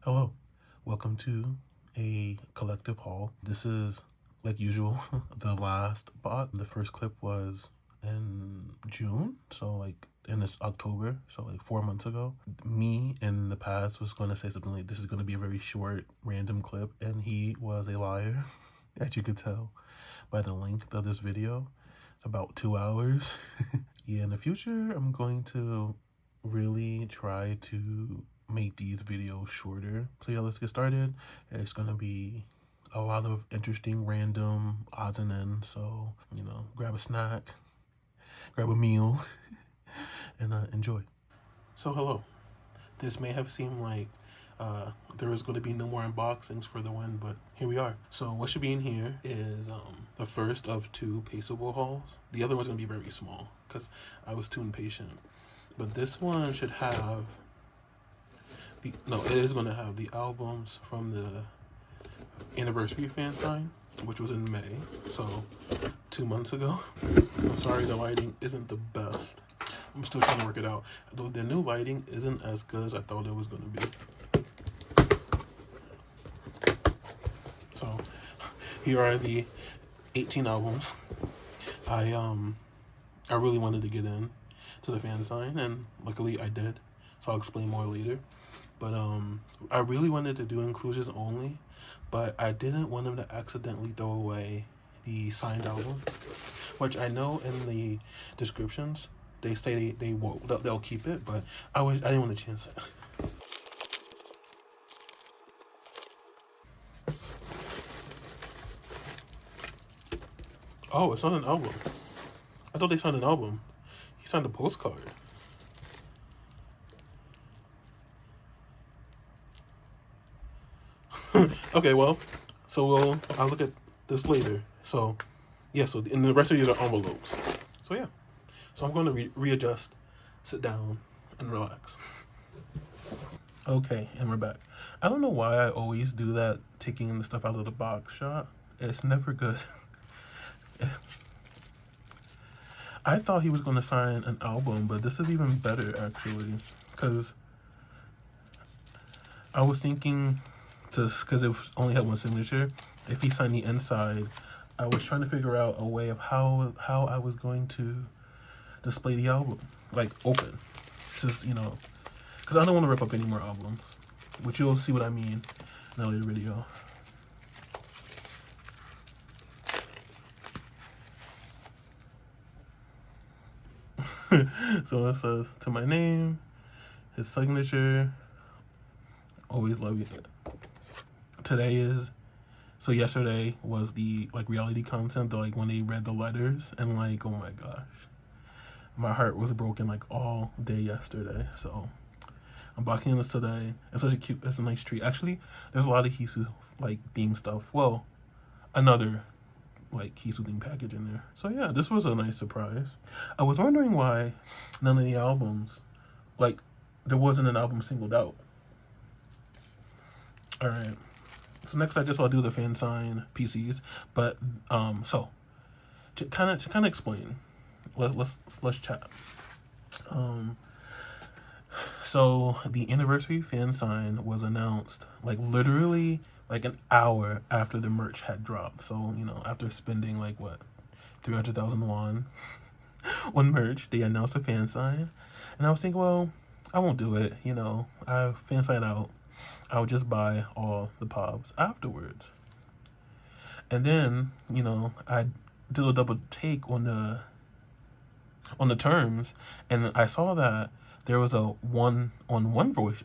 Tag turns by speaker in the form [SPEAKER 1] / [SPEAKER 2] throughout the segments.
[SPEAKER 1] Hello, welcome to a collective haul. This is, like usual, the last bot. The first clip was in June, so like in this October, so like 4 months ago. Me in the past was going to say something like, this is going to be a very short random clip, and he was a liar, as you could tell by the length of this video. It's about 2 hours. Yeah, in the future, I'm going to really try to make these videos shorter. So yeah, let's get started. It's gonna be a lot of interesting random odds and ends, so grab a snack, grab a meal, and enjoy. So hello, this may have seemed like there is going to be no more unboxings for the win, but here we are. So what should be in here is the first of 2 Paysable hauls. The other one's going to be very small because I was too impatient. But this one should have it is going to have the albums from the anniversary Fansign, which was in May, so 2 months ago. I'm sorry the lighting isn't the best. I'm still trying to work it out. The new lighting isn't as good as I thought it was going to be. So here are the 18 albums. I really wanted to get in to the Fansign, and luckily I did, so I'll explain more later. But I really wanted to do inclusions only, but I didn't want them to accidentally throw away the signed album, which I know in the descriptions they say they'll keep it, but I didn't want to chance it. Oh, it's not an album. I thought they signed an album. He signed a postcard. Okay, well, so I'll look at this later. So, yeah, so in the rest of these are envelopes. So, yeah. So I'm going to readjust, sit down, and relax. Okay, and we're back. I don't know why I always do that, taking the stuff out of the box shot. It's never good. I thought he was going to sign an album, but this is even better, actually, because I was thinking, just because it only had one signature, if he signed the inside, I was trying to figure out a way of how I was going to display the album, like open, just, because I don't want to rip up any more albums, which you'll see what I mean in a later video. So it says, to my name, his signature, always love you. Yesterday was the reality content, when they read the letters, and oh my gosh, my heart was broken all day yesterday. So I'm unboxing this today. It's such a cute, it's a nice treat. Actually, there's a lot of Hisu theme stuff. Well, another Hisu theme package in there. So yeah, this was a nice surprise. I was wondering why none of the albums, there wasn't an album singled out. All right. So next, I guess I'll do the Fansign PCs. But so to kind of explain, let's chat. So the anniversary Fansign was announced literally an hour after the merch had dropped. So after spending 300,000 won on merch, they announced a Fansign, and I was thinking, well, I won't do it. I Fansign out. I'll just buy all the POBs afterwards. And then, I did a double take on the terms, and I saw that there was a one-on-one voice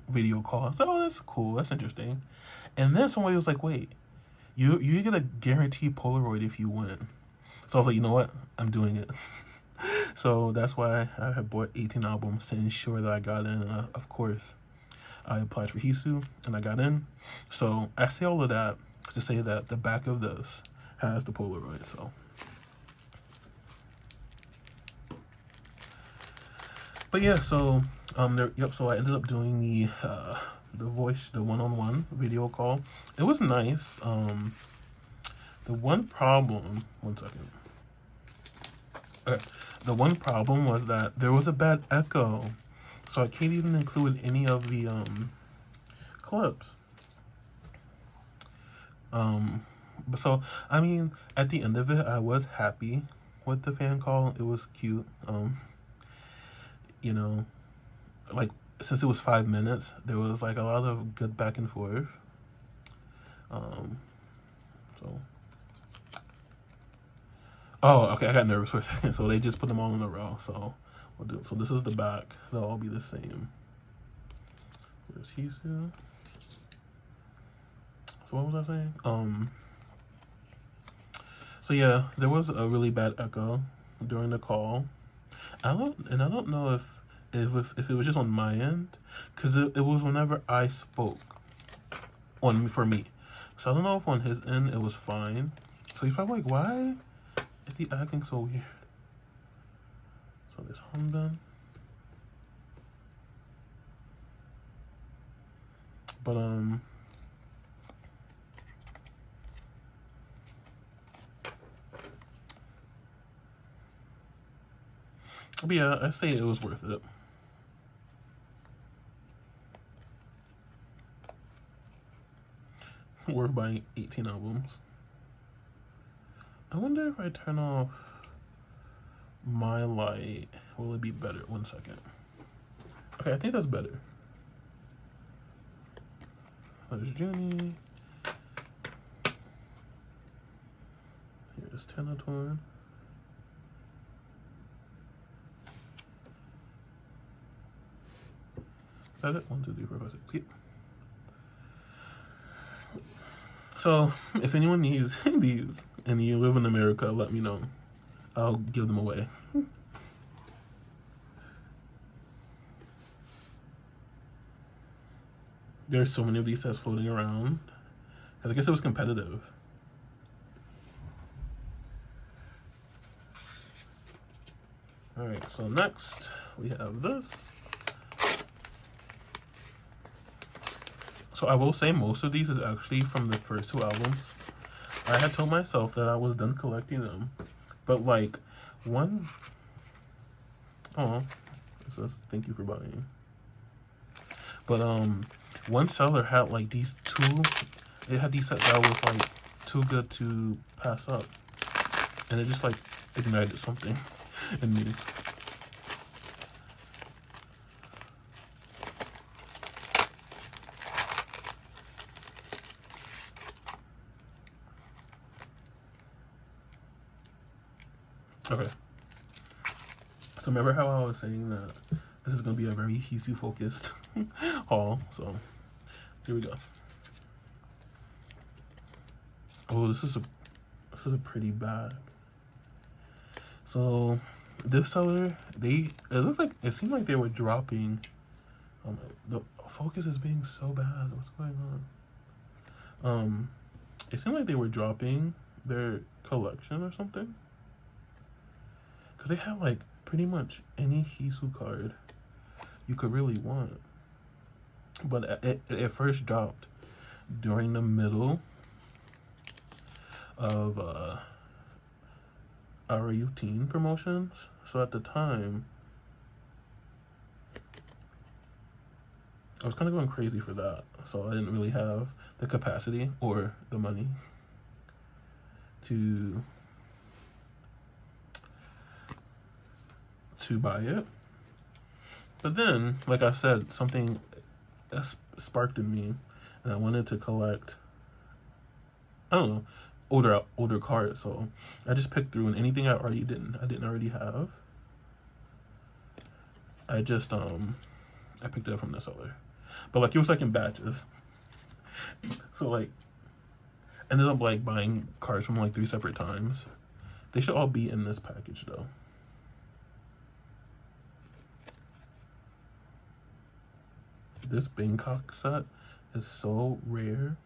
[SPEAKER 1] video call. I said, oh, that's cool, that's interesting. And then somebody was like, wait, you get a guaranteed Polaroid if you win. So I was like, you know what? I'm doing it. So that's why I have bought 18 albums to ensure that I got in. Of course, I applied for Hisu, and I got in. So I say all of that to say that the back of this has the Polaroid. So, but yeah, so so I ended up doing the one-on-one video call. It was nice. The one problem, one second. Okay, the one problem was that there was a bad echo. So I can't even include any of the clips. So I mean, at the end of it, I was happy with the fan call. It was cute. You know, like since it was 5 minutes, there was like a lot of good back and forth. So. Oh, okay. I got nervous for a second. So they just put them all in a row. So we'll do. So this is the back. They'll all be the same. Where's Hisu? So what was I saying? So yeah, there was a really bad echo during the call. I don't know if it was just on my end, because it was whenever I spoke for me. So I don't know if on his end it was fine. So he's probably like, why is he acting so weird? So there's Honda. But yeah, I say it was worth it. Worth buying 18 albums. I wonder if I turn off my light, will it be better? 1 second. Okay, I think that's better. There's Junie. Here's Tenatorn. Is that it? 1, 2, 3, 4, 5, 6. Yep. So, if anyone needs these and you live in America, let me know. I'll give them away. There's so many of these sets floating around. I guess it was competitive. Alright, so next we have this. So I will say most of these is actually from the first 2 albums. I had told myself that I was done collecting them. But like one, oh, it says thank you for buying. But one seller had like these 2, it had these sets that was like too good to pass up. And it just like ignited something in me. Okay. So remember how I was saying that this is going to be a very Hisu focused haul. So here we go. Oh, this is a pretty bag. So this seller, it seemed like they were dropping. The focus is being so bad. What's going on? It seemed like they were dropping their collection or something. Because they had like pretty much any Hisu card you could really want. But it first dropped during the middle of our routine promotions. So at the time, I was kind of going crazy for that. So I didn't really have the capacity or the money to buy it. But then, like I said, something sparked in me, and I wanted to collect, I don't know, older cards. So I just picked through, and anything I didn't already have, I just I picked it up from the seller. But like it was like in batches. So like ended up like buying cards from like 3 separate times. They should all be in this package though. This Bangkok set is so rare.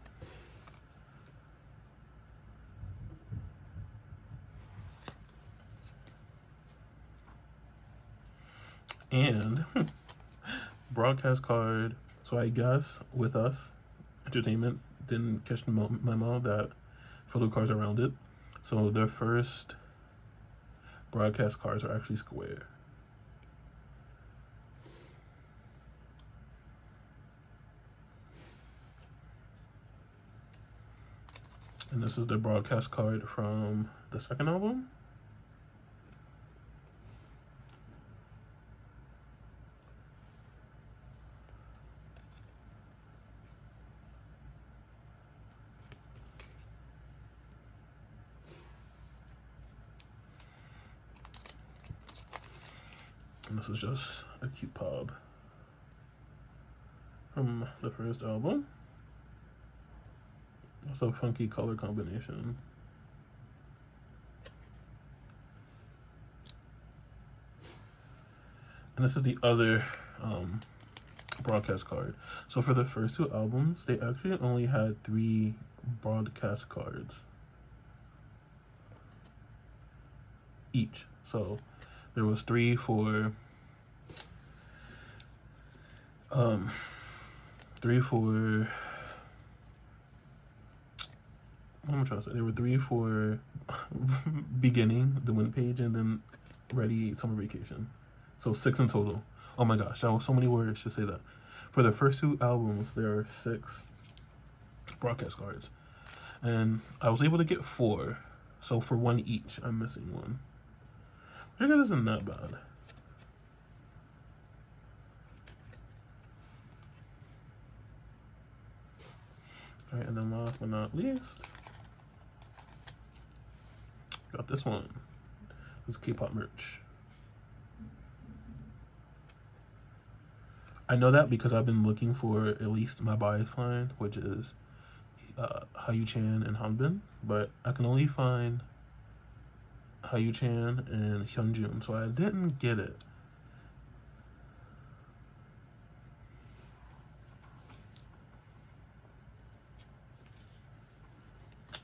[SPEAKER 1] And broadcast card. So I guess with us, Entertainment didn't catch the memo that photo cards are rounded. So their first broadcast cards are actually square. And this is the broadcast card from the second album. And this is just a cute POB from the first album. It's a funky color combination. And this is the other broadcast card. So for the first two albums, they actually only had 3 broadcast cards each. So there was 3 for 3 for, what am I trying to say? There were 3 for beginning, the win page, and then ready summer vacation. So 6 in total. Oh my gosh, that was so many words to say that. For the first 2 albums, there are 6 broadcast cards. And I was able to get 4. So for 1 each, I'm missing 1. I think it isn't that bad. Alright, and then last but not least, got this one. This is K-pop merch. I know that because I've been looking for at least my bias line, which is Hayu-chan and Hanbin, but I can only find Hayu-chan and Hyunjun, so I didn't get it.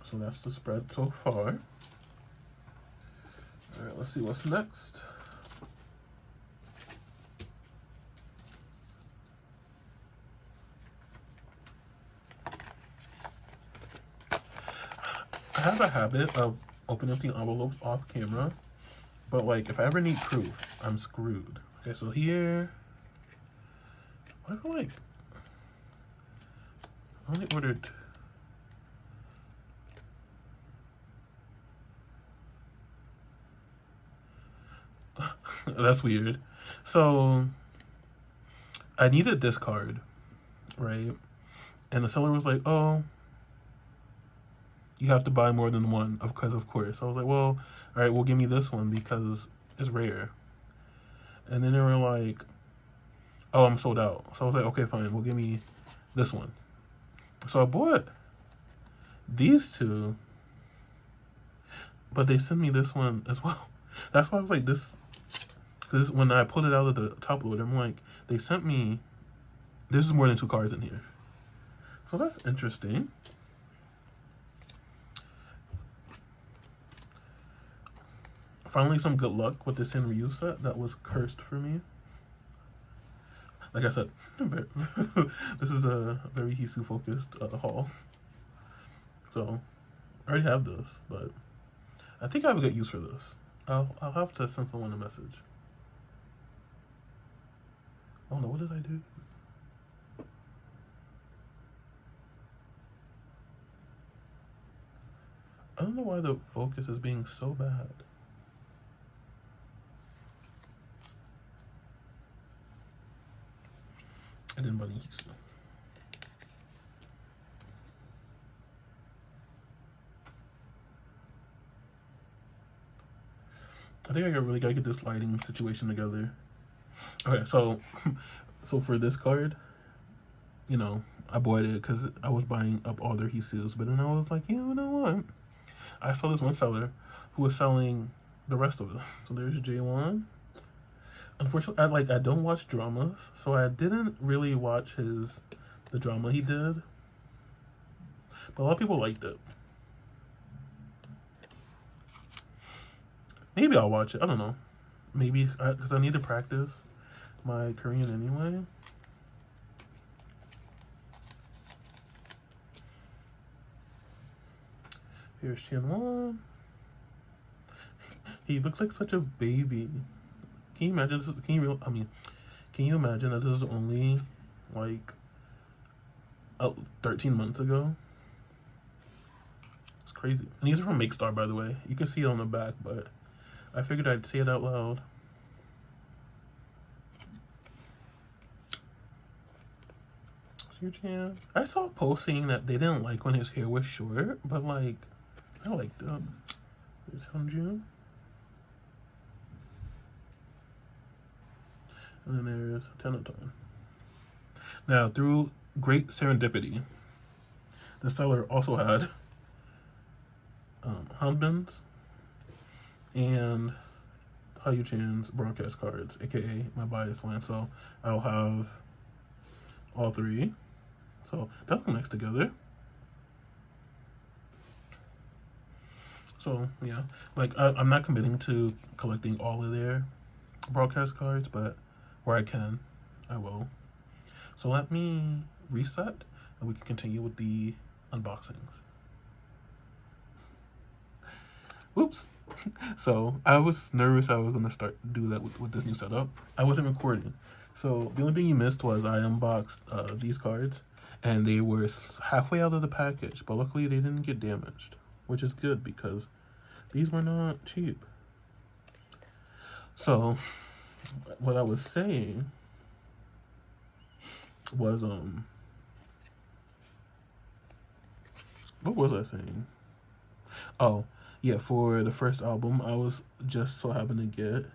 [SPEAKER 1] So that's the spread so far. All right, let's see what's next. I have a habit of opening up the envelopes off camera, but like if I ever need proof, I'm screwed. Okay, so here, I feel like I only ordered that's weird. So I needed this card, right? And the seller was like, oh, you have to buy more than one, because of course. I was like, well, all right, well, give me this one because it's rare. And then they were like, oh, I'm sold out. So I was like, okay, fine, well, give me this one. So I bought these 2, but they sent me this one as well. That's why I was like, this, because when I pulled it out of the top loader, I'm like, they sent me, this is more than 2 cards in here. So that's interesting. Finally, some good luck with this Ryu set that was cursed for me. Like I said, this is a very Hisu focused haul. So I already have this, but I think I have a good use for this. I'll have to send someone a message. Oh no, what did I do? I don't know why the focus is being so bad. I didn't buy any Hisu. I think I really gotta get this lighting situation together. Okay, so for this card, you know, I bought it because I was buying up all their Hisus, but then I was like, you know what? I saw this one seller who was selling the rest of them. So there's J1. Unfortunately, I don't watch dramas, so I didn't really watch the drama he did. But a lot of people liked it. Maybe I'll watch it. I don't know. Maybe because I need to practice my Korean anyway. Here's Chanwon. He looks like such a baby. Can you imagine this? Can you imagine that this is only like 13 months ago? crazy. And these are from MakeStar, by the way. You can see it on the back, but I figured I'd say it out loud. I saw a post saying that they didn't like when his hair was short, but like, I liked it. There's Hyunjin. And then there's Tenatone. Now, through great serendipity, the seller also had Hanbin's and Hayuchan's broadcast cards, aka my bias line. So I'll have all three. So that's mixed together. So yeah, like I'm not committing to collecting all of their broadcast cards, but where I can, I will. So let me reset and we can continue with the unboxings. Whoops. So I was nervous I was gonna do that with this new setup. I wasn't recording. So the only thing you missed was I unboxed these cards, and they were halfway out of the package, but luckily they didn't get damaged, which is good because these were not cheap. So what I was saying was, what was I saying? Oh, yeah, for the first album, I was just so happened to get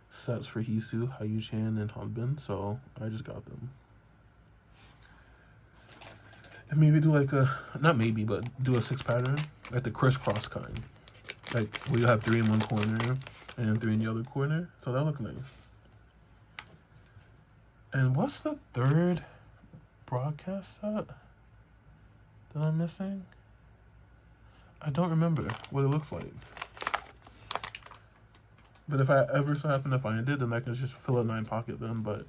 [SPEAKER 1] sets for Hisu, Hayuchan, and Hanbin, so I just got them. And maybe do like a, not maybe, but do a 6 pattern, like the crisscross kind. Like, where you have 3 in one corner and 3 in the other corner. So that looked nice. And what's the third broadcast set that I'm missing? I don't remember what it looks like. But if I ever so happen to find it, then I can just fill a 9 pocket then, but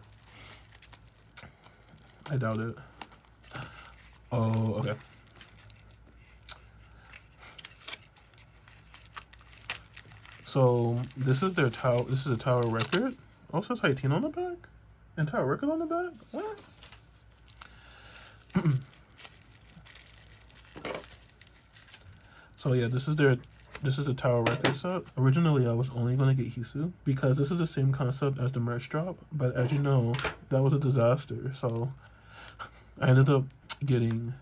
[SPEAKER 1] I doubt it. Oh, okay. So this is their tower. This is a tower record. Also says 18 on the back and tower record on the back. What? So yeah, this is the tower record set. Originally, I was only gonna get Hisu because this is the same concept as the merch drop. But as you know, that was a disaster. So I ended up getting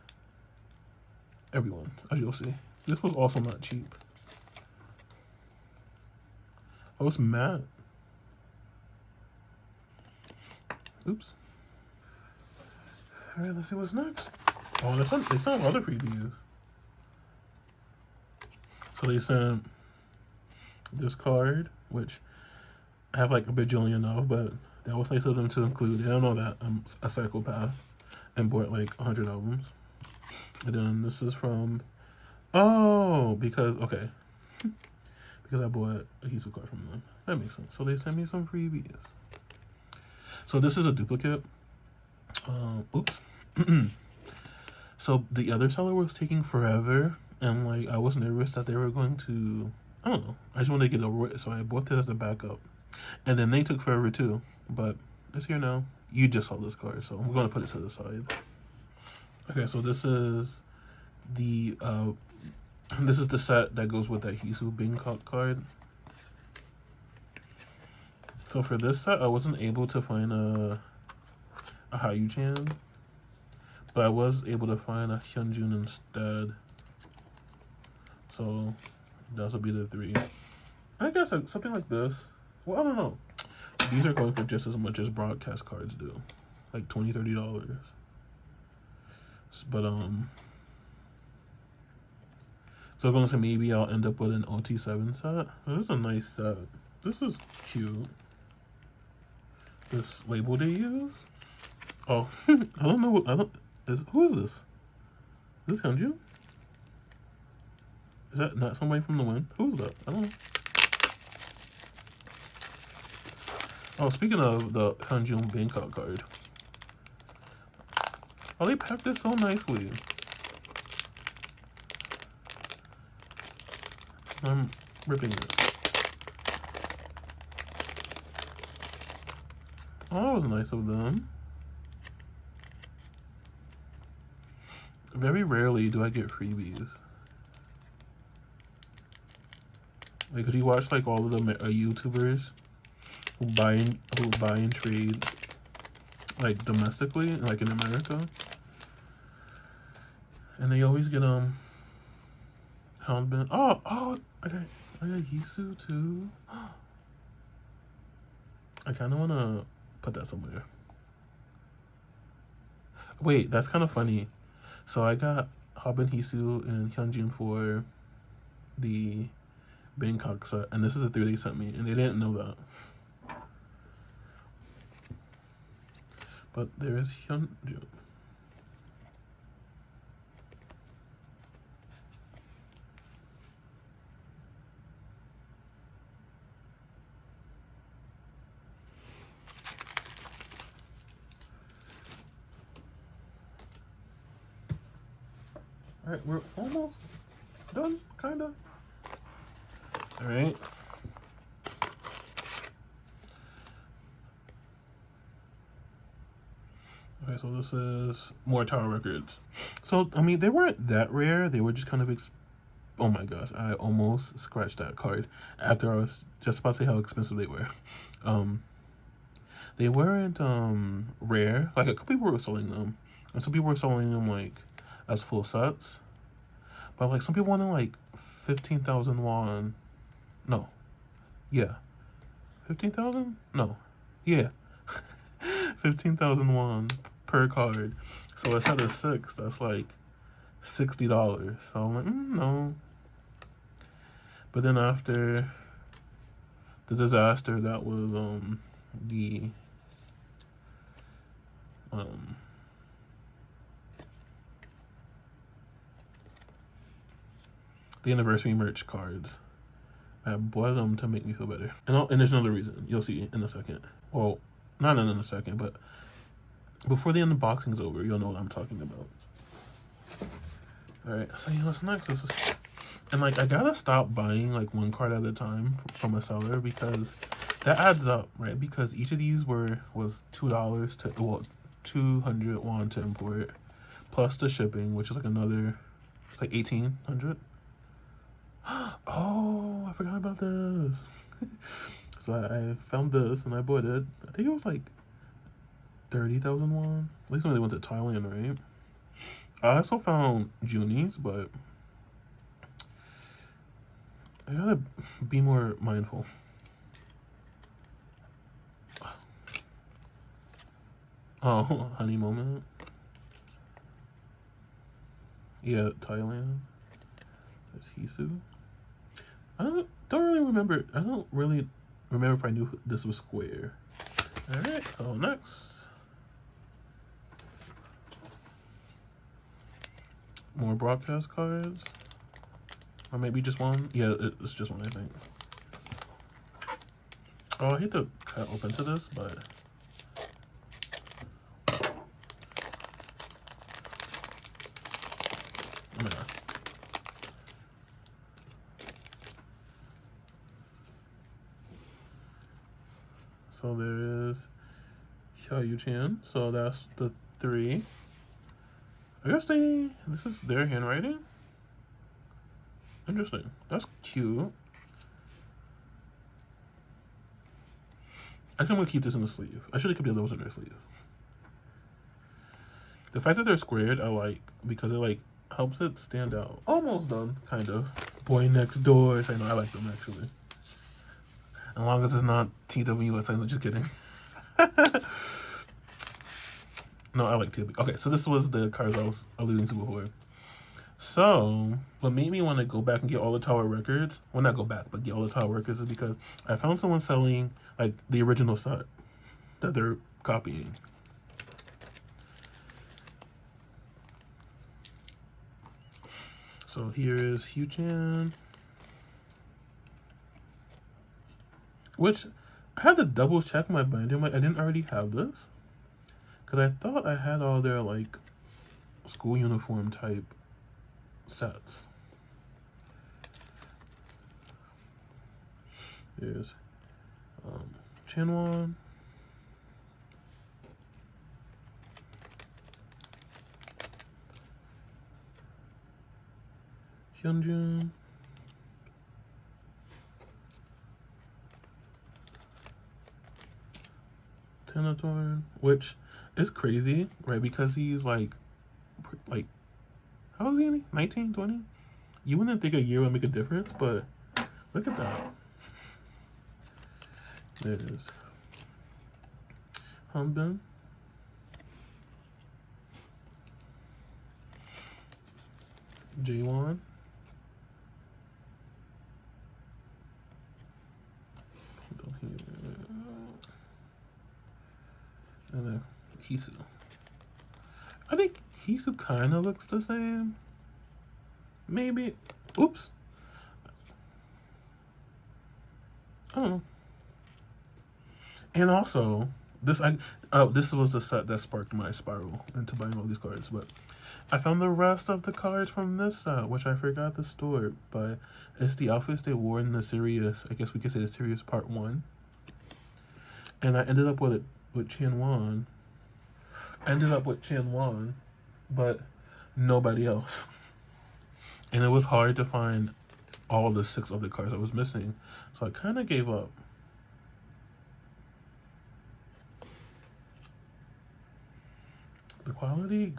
[SPEAKER 1] everyone, as you'll see. This was also not cheap. I was mad. Oops. Alright, let's see what's next. Oh, they sent other previews. So they sent this card, which I have like a bajillion of, but that was nice of them to include. I don't know that I'm a psychopath and bought like 100 albums. And then this is from, because I bought a Hisu card from them. That makes sense. So they sent me some freebies. So this is a duplicate. Oops. So the other seller was taking forever, and like I was nervous that they were going to, I don't know. I just wanted to get over it, so I bought this as a backup. And then they took forever too, but it's here now. You just saw this card, so I'm going to put it to the side. Okay, so this is the set that goes with that Hisu Bangkok card. So for this set, I wasn't able to find a Hayuchan, but I was able to find a Hyunjin instead. So those will be the 3. I guess something like this. Well, I don't know. These are going for just as much as broadcast cards do, like $20, $30. But so I'm gonna say maybe I'll end up with an OT7 set. Oh, this is a nice set. This is cute. This label they use. Oh, I don't know. Who is this? Is this Hyunjin? Is that not somebody from the Wind? Who's that? I don't know. Oh, speaking of the Hyunjin Bangkok card. Oh, they packed this so nicely. I'm ripping it. Oh, that was nice of them. Very rarely do I get freebies. Like, could you watch like all of the YouTubers who buy and trade like domestically, like in America, and they always get Houndbin. Oh, I got Hisu too. I kind of want to put that somewhere. Wait, that's kind of funny. So I got Habin, Hisu, and Hyunjin for the Bangkok set, and this is the 3 they sent me, and they didn't know that. But there is Hyunjin. Alright, we're almost done, kind of. Alright. Okay, so this is more Tower records. So, I mean, they weren't that rare. They were just kind of, oh my gosh, I almost scratched that card after I was just about to say how expensive they were. They weren't rare. Like, a couple people were selling them. And some people were selling them, like, as full sets. But, like, some people wanted, like, 15,000 won. No. Yeah. 15,000? No. Yeah. 15,000 won per card. So a set of 6, that's like $60. So I'm like, no. But then after the disaster, that was the anniversary merch cards. I bought them to make me feel better. And there's another reason. You'll see in a second. Well, not in a second, but before the unboxing's over, you'll know what I'm talking about. Alright, so what's next? This is, and like, I gotta stop buying like 1 card at a time from a seller, because that adds up, right? Because each of these was $2 to, well, 200 won to import, plus the shipping, which is like another, it's like 1,800. Oh, I forgot about this. So I found this and I bought it. I think it was like 30,000 won. At least when they went to Thailand, right? I also found Junies, but I gotta be more mindful. Oh, honey moment. Yeah, Thailand. There's Hisu. I don't really remember. I don't really remember if I knew this was square. Alright, so next. More broadcast cards. Or maybe just one. Yeah, it's just one, I think. Oh, I hate to cut open to this, but oh my god. So there is Xiaoyu-chan. So that's the 3. I guess this is their handwriting. Interesting. That's cute. Actually, I'm gonna keep this in the sleeve. I should have kept the other ones in their sleeve. The fact that they're squared, I like, because it like helps it stand out. Almost done, kind of. Boy Next Door. I know I like them actually. As long as it's not TWS, I'm just kidding. No, I like TWS. Okay, so this was the cards I was alluding to before. So, what made me want to go back and get all the Tower records, well, not go back, but get all the Tower records, is because I found someone selling, like, the original set that they're copying. So here is Hugh-chan. Which, I had to double check my binder. Like, I didn't already have this. Because I thought I had all their, like, school uniform type sets. There's Chanwon. Hyunjin. Tenatorn, which is crazy, right? Because he's like how old is he? 19, 20? You wouldn't think a year would make a difference, but look at that. There it is. Humbin. J1. And then Hisu. I think Hisu kind of looks the same. Maybe. Oops. I don't know. And also, this was the set that sparked my spiral into buying all these cards. But I found the rest of the cards from this set, which I forgot to store. But it's the outfits they wore in the series. I guess we could say the series part 1. And I ended up with Chanwan. But nobody else. And it was hard to find all the 6 other cards I was missing. So I kind of gave up. The quality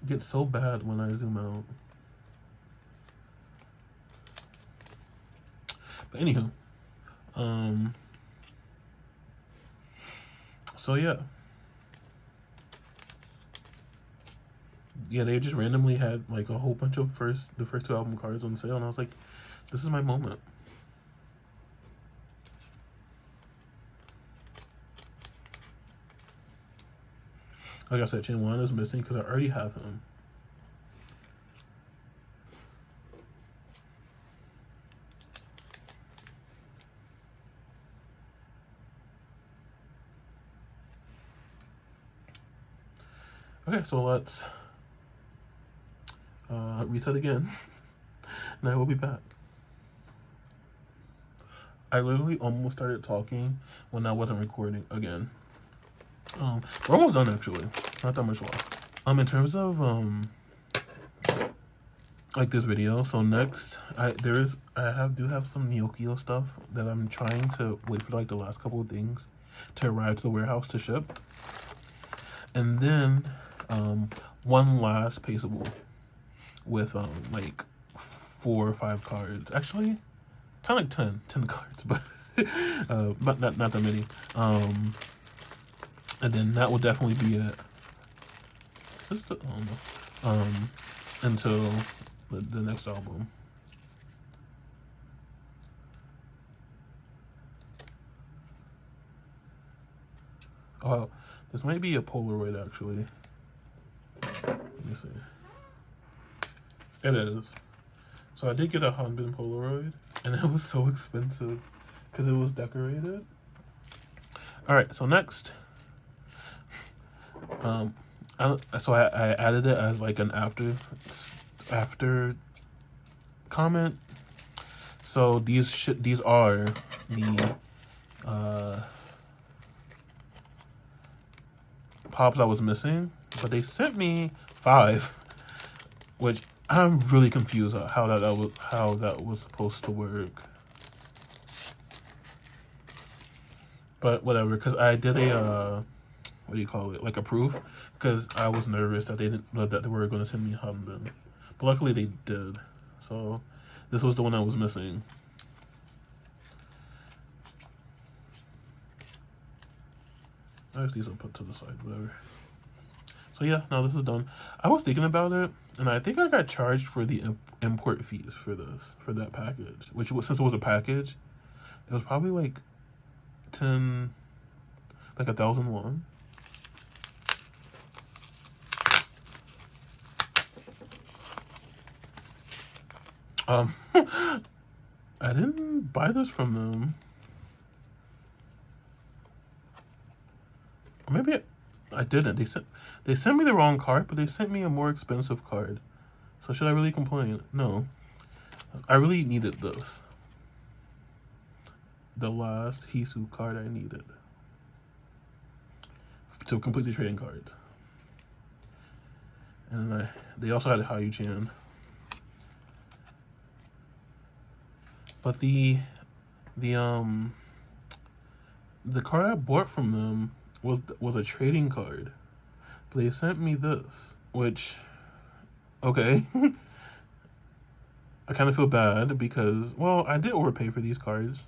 [SPEAKER 1] gets so bad when I zoom out. But anywho. So yeah. Yeah, they just randomly had like a whole bunch of the first 2 album cards on sale, and I was like, this is my moment. Like I said, Chinwan is missing because I already have him. Okay, so let's reset again, and I will be back. I literally almost started talking when I wasn't recording again. We're almost done actually. Not that much left. In terms of like this video, so next I do have some Neokyo stuff that I'm trying to wait for like the last couple of things to arrive to the warehouse to ship, and then one last Paysable with like 4 or 5 cards. Actually, kind of like 10 cards, but not that many. And then that will definitely be it. Just until the next album. Oh, this might be a Polaroid actually. Let me see. It is. So I did get a Hanbin Polaroid, and it was so expensive because it was decorated. All right, so next, so I added it as like an after comment. So these are the POBs I was missing, but they sent me 5, which I'm really confused at how that was supposed to work. But whatever, because I did a what do you call it, like a proof, because I was nervous that they were going to send me Hanbin, but luckily they did. So this was the one I was missing. I guess these will put to the side, whatever. So yeah, now this is done. I was thinking about it, and I think I got charged for the import fees for that package, which was, since it was a package, it was probably like 1,000 won. I didn't buy this from them. Or maybe I didn't. They sent me the wrong card, but they sent me a more expensive card. So should I really complain? No. I really needed this. The last Hisu card I needed to complete the trading card. And they also had a Hayu-chan. But the card I bought from them was a trading card. But they sent me this, which, okay. I kind of feel bad because, well, I did overpay for these cards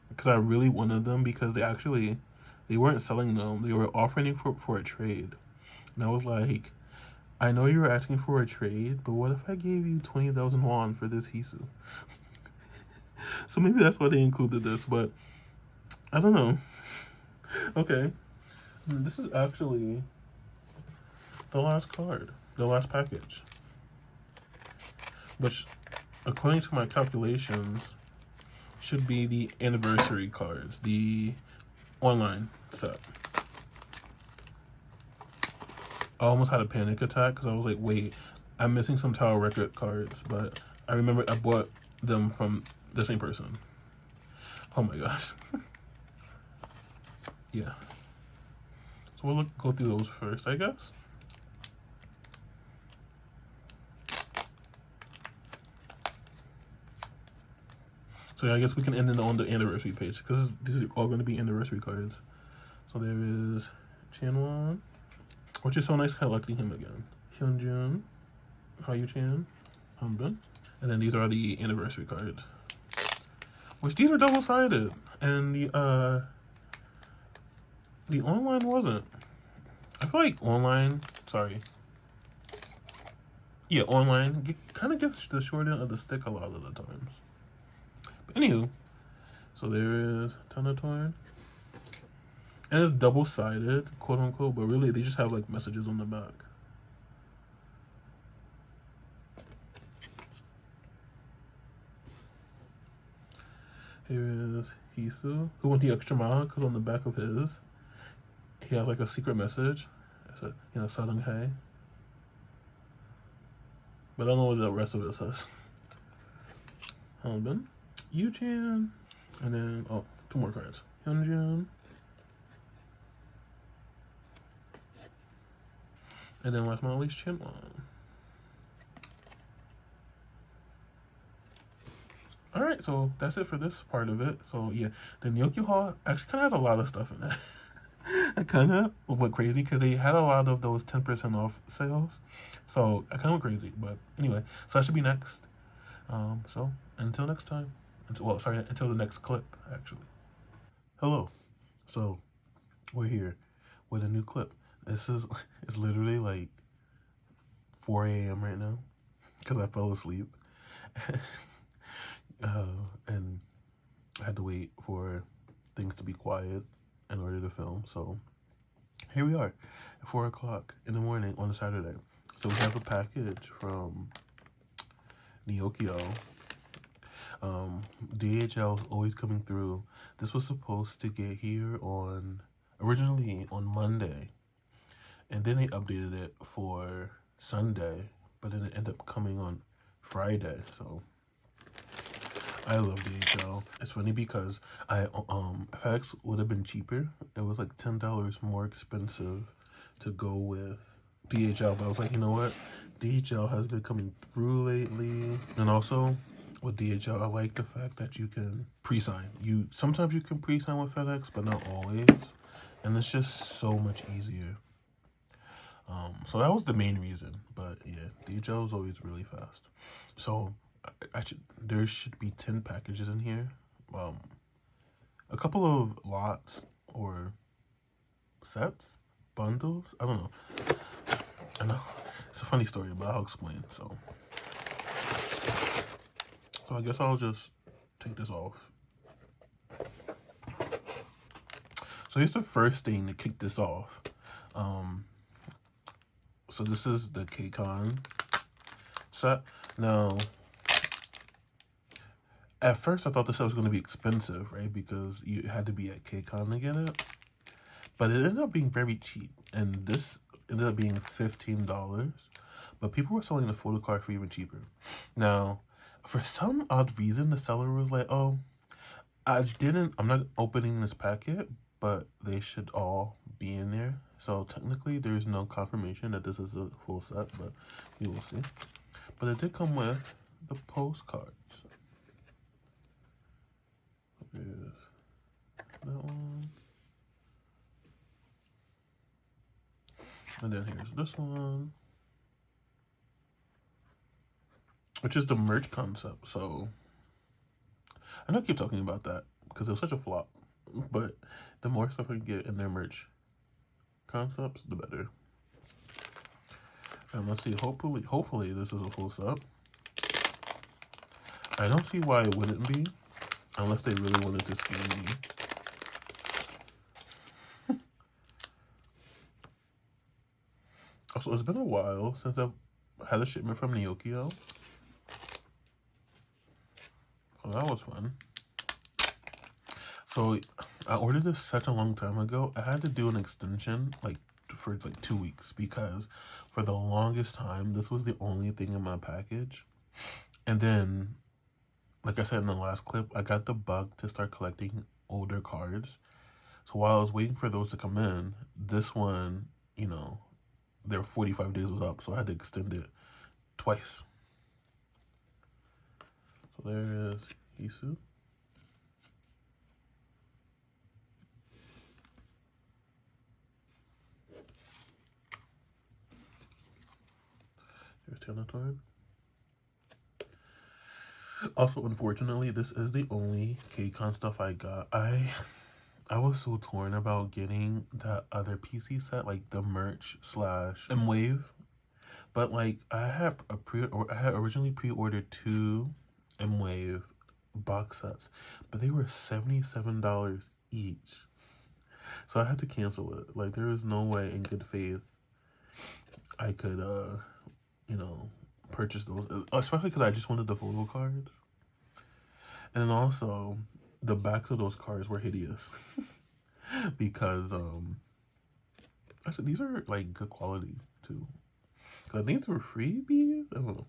[SPEAKER 1] because I really wanted them because they weren't selling them. They were offering for a trade. And I was like, I know you were asking for a trade, but what if I gave you 20,000 won for this Hisu? So maybe that's why they included this, but I don't know. Okay. This is actually the last card, the last package. Which, according to my calculations, should be the anniversary cards, the online set. I almost had a panic attack because I was like, wait, I'm missing some Tower Record cards, but I remember I bought them from the same person. Oh my gosh. Yeah. So we'll go through those first, I guess. So yeah, I guess we can end it on the anniversary page because these are all going to be anniversary cards. So there is Chanwon, which is so nice collecting him again. Hyunjun, Hayuchan, Hanbin. And then these are the anniversary cards, which these are double-sided. And the online wasn't. I feel like online, sorry. Yeah, online kind of gets the short end of the stick a lot of the times. But anywho, so there is Tanatorn. And it's double-sided, quote-unquote, but really they just have like messages on the back. Here is Hisu, who went the extra mile because on the back of his, he has like a secret message. It's a, Sadung Hai. But I don't know what the rest of it says. Hanbin, Yu-chan, and then, oh, two more cards. Hyunjun. And then last but not least, Chanwon. Alright, so that's it for this part of it. So yeah, the Neokyo haul actually kind of has a lot of stuff in it. I kind of went crazy because they had a lot of those 10% off sales. So I kind of went crazy. But anyway, so that should be next. So until next time. Until the next clip, actually. Hello. So we're here with a new clip. This is, it's literally like 4 a.m. right now because I fell asleep. And I had to wait for things to be quiet in order to film. So here we are at 4 o'clock in the morning on a Saturday. So we have a package from Neokyo. DHL is always coming through. This was supposed to get here originally on Monday. And then they updated it for Sunday. But then it ended up coming on Friday. So I love DHL. It's funny because FedEx would have been cheaper. It was like $10 more expensive to go with DHL. But I was like, you know what? DHL has been coming through lately. And also with DHL, I like the fact that you can pre-sign. Sometimes you can pre-sign with FedEx, but not always. And it's just so much easier. So that was the main reason. But yeah, DHL is always really fast. So there should be 10 packages in here. A couple of lots or sets, bundles. I don't know. I know it's a funny story, but I'll explain. So I guess I'll just take this off. So here's the first thing to kick this off. So this is the K-Con set. Now, at first I thought this set was going to be expensive, right? Because you had to be at K-Con to get it. But it ended up being very cheap. And this ended up being $15. But people were selling the photo card for even cheaper. Now, for some odd reason, the seller was like, oh, I'm not opening this packet, but they should all be in there. So technically, there's no confirmation that this is a full set, but we will see. But it did come with the postcards. There's that one. And then here's this one, which is the merch concept. So I know I keep talking about that because it was such a flop, but the more stuff I can get in their merch concepts, the better. And let's see, hopefully this is a full sub. I don't see why it wouldn't be, unless they really wanted to scam me. Also, it's been a while since I've had a shipment from Neokyo. So that was fun. So I ordered this such a long time ago. I had to do an extension for 2 weeks because for the longest time this was the only thing in my package. And then, like I said in the last clip, I got the bug to start collecting older cards. So while I was waiting for those to come in, this one, you know, their 45 days was up, so I had to extend it twice. So there is Hisu. There's Teletime. Also, unfortunately, this is the only KCON stuff I got. I was so torn about getting that other PC set, like the merch / M-Wave. But like I had originally pre-ordered 2 M-Wave box sets, but they were $77 each. So I had to cancel it. Like there was no way in good faith I could you know, purchase those, especially because I just wanted the photo cards. And also the backs of those cards were hideous. Because actually these are like good quality too. I think these were freebies. I don't know.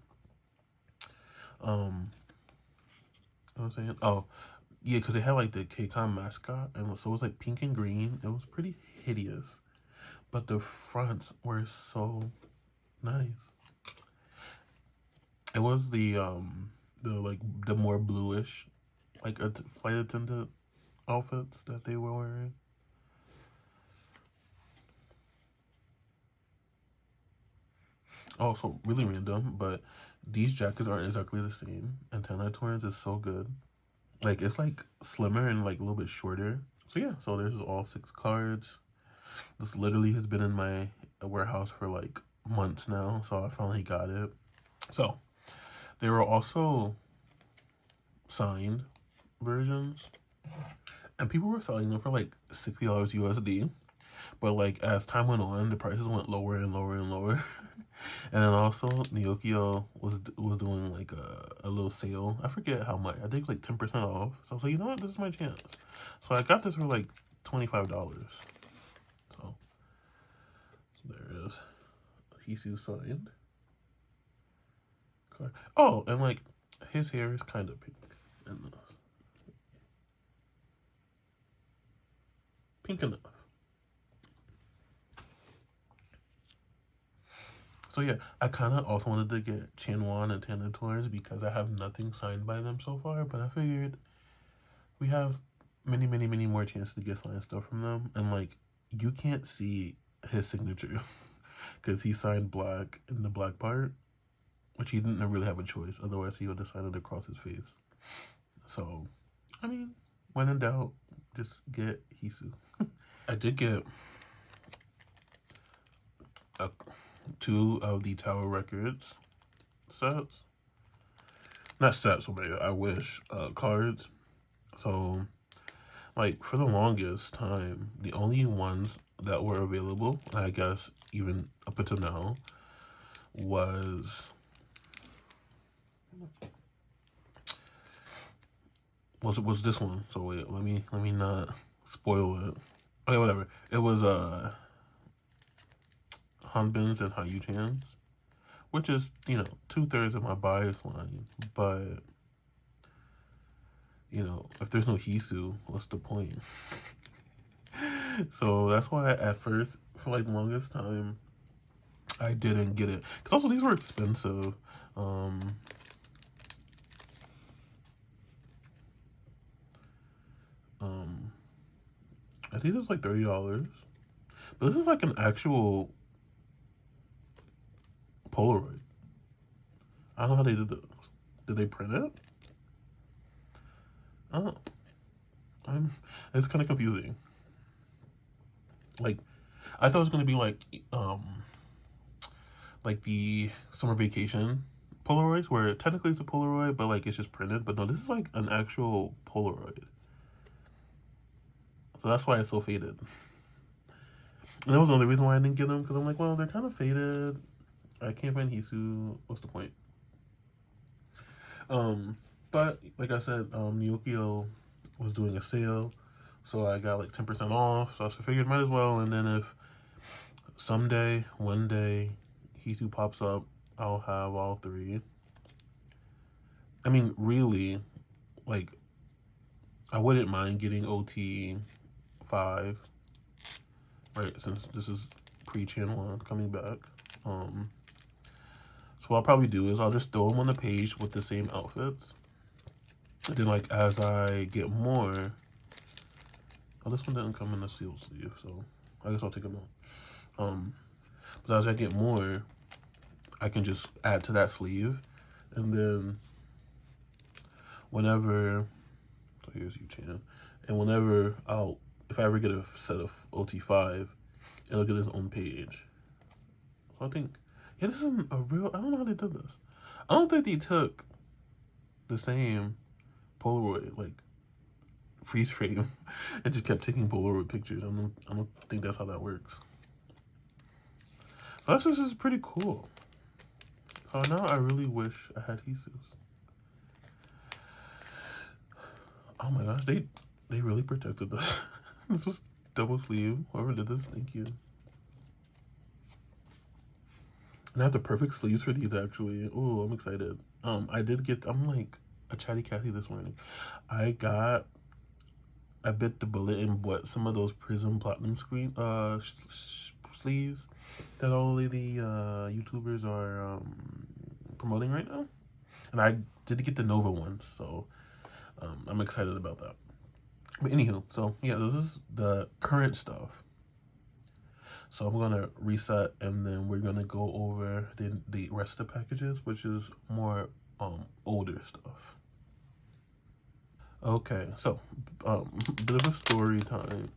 [SPEAKER 1] You know what I'm saying? Oh, yeah, because they had like the KCON mascot, and so it was like pink and green. It was pretty hideous, but the fronts were so nice. It was the more bluish, like a flight attendant outfits that they were wearing. Also, really random, but these jackets aren't exactly the same. And Thailand Torrents is so good. Like, it's like slimmer and like a little bit shorter. So yeah, so there's all 6 cards. This literally has been in my warehouse for like months now, so I finally got it. So there were also signed versions, and people were selling them for like $60 USD. But like as time went on, the prices went lower and lower and lower. And then also Neokyo was doing like a little sale. I forget how much. I think like 10% off. So I was like, you know what, this is my chance. So I got this for like $25. So there is Hisu signed. Oh, and like his hair is kind of pink. And pink enough. So yeah, I kind of also wanted to get Chanwon and Tanatours because I have nothing signed by them so far, but I figured we have many more chances to get signed stuff from them. And like, you can't see his signature because he signed black in the black part, which he didn't really have a choice. Otherwise, he would have signed it across his face. So, I mean, when in doubt, just get Hisu. I did get 2 of the Tower Records sets. Not sets, but I wish. Cards. So, like, for the longest time, the only ones that were available, I guess even up until now, was this one. So wait, let me not spoil it. Okay, whatever. It was Hanbins and Hayutans, which is, you know, 2/3 of my bias line. But, you know, if there's no Hisu, what's the point? So that's why at first, for like the longest time, I didn't get it. Because also these were expensive. I think it was like $30. But this is like an actual Polaroid. I don't know how they did this. Did they print it? I don't know. It's kind of confusing. Like, I thought it was gonna be like the summer vacation Polaroids, where technically it's a Polaroid, but like it's just printed. But no, this is like an actual Polaroid. So that's why it's so faded. And that was another reason why I didn't get them, because I'm like, well, they're kind of faded. I can't find Hisu. What's the point? But like I said, Neokyo was doing a sale, so I got like 10% off. So I figured might as well. And then if someday, one day, Hisu pops up, I'll have all three. I mean, really, like, I wouldn't mind getting OT 5, right? Since this is pre-channel 1 coming back. So what I'll probably do is I'll just throw them on the page with the same outfits. And then, like, as I get more... Oh, this one didn't come in the sealed sleeve, so I guess I'll take them out. But as I get more, I can just add to that sleeve. And then whenever... So here's U-Chan. And whenever if I ever get a set of OT5, it'll get its own page. So I think... Yeah, this isn't a real... I don't know how they did this. I don't think they took the same Polaroid, like, freeze frame, and just kept taking Polaroid pictures. I don't think that's how that works. So that's just pretty cool. So now I really wish I had Hisus. Oh my gosh, they really protected this. This was double sleeve. Whoever did this, thank you. And I have the perfect sleeves for these, actually. Oh, I'm excited. I'm like a chatty Cathy this morning. I bit the bullet and bought some of those Prism Platinum sleeves that all of the YouTubers are promoting right now. And I did get the Nova ones, so I'm excited about that. But anywho, so yeah, this is the current stuff. So I'm gonna reset, and then we're gonna go over the rest of the packages, which is more older stuff. Okay, so bit of a story time.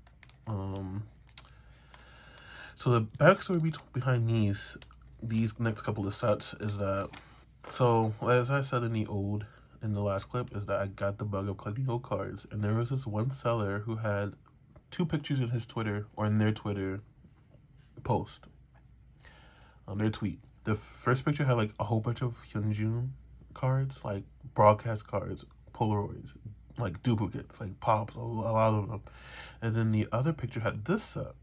[SPEAKER 1] So the backstory behind these next couple of sets is that, so as I said in the last clip, is that I got the bug of collecting old cards, and there was this one seller who had 2 pictures in his Twitter, or in their Twitter post, on their tweet. The first picture had like a whole bunch of Hyunjin cards, like broadcast cards, Polaroids, like duplicates, like pops, a lot of them. And then the other picture had this set.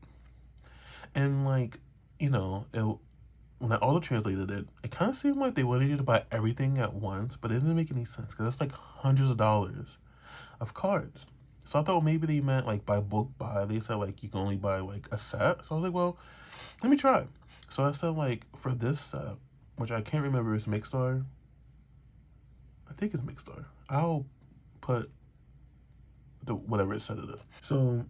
[SPEAKER 1] And like, you know, when I auto-translated it, it kind of seemed like they wanted you to buy everything at once, but it didn't make any sense, because it's like hundreds of dollars of cards. So I thought maybe they meant like by bulk buy. They said like you can only buy like a set. So I was like, well, let me try. So I said like for this set, which I can't remember, is Mixstar. I think it's Mixstar. I'll put whatever it said it is. So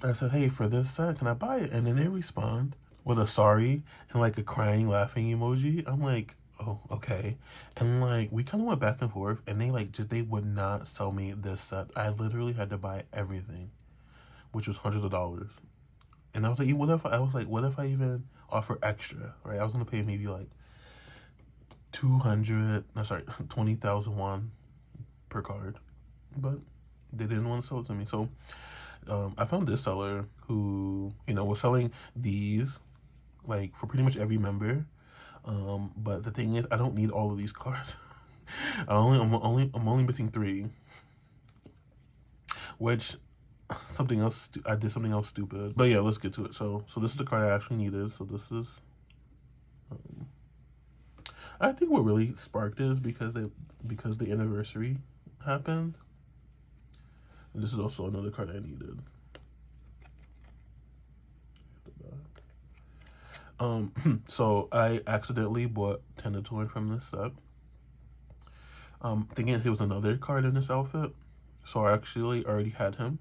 [SPEAKER 1] I said, hey, for this set, can I buy it? And then they respond with a sorry and like a crying, laughing emoji. I'm like, oh, okay. And like we kind of went back and forth, and they would not sell me this set. I literally had to buy everything, which was hundreds of dollars. And I was like, what if I even offer extra, right? I was gonna pay maybe like 20,000 won per card, but they didn't want to sell it to me. So I found this seller who, you know, was selling these like for pretty much every member. But the thing is, I don't need all of these cards. I'm only missing 3. Which I did something else stupid. But yeah, let's get to it. So this is the card I actually needed. So this is I think what really sparked it is because the anniversary happened. And this is also another card I needed. So I accidentally bought Tenatoy from this set. Thinking he was another card in this outfit. So I actually already had him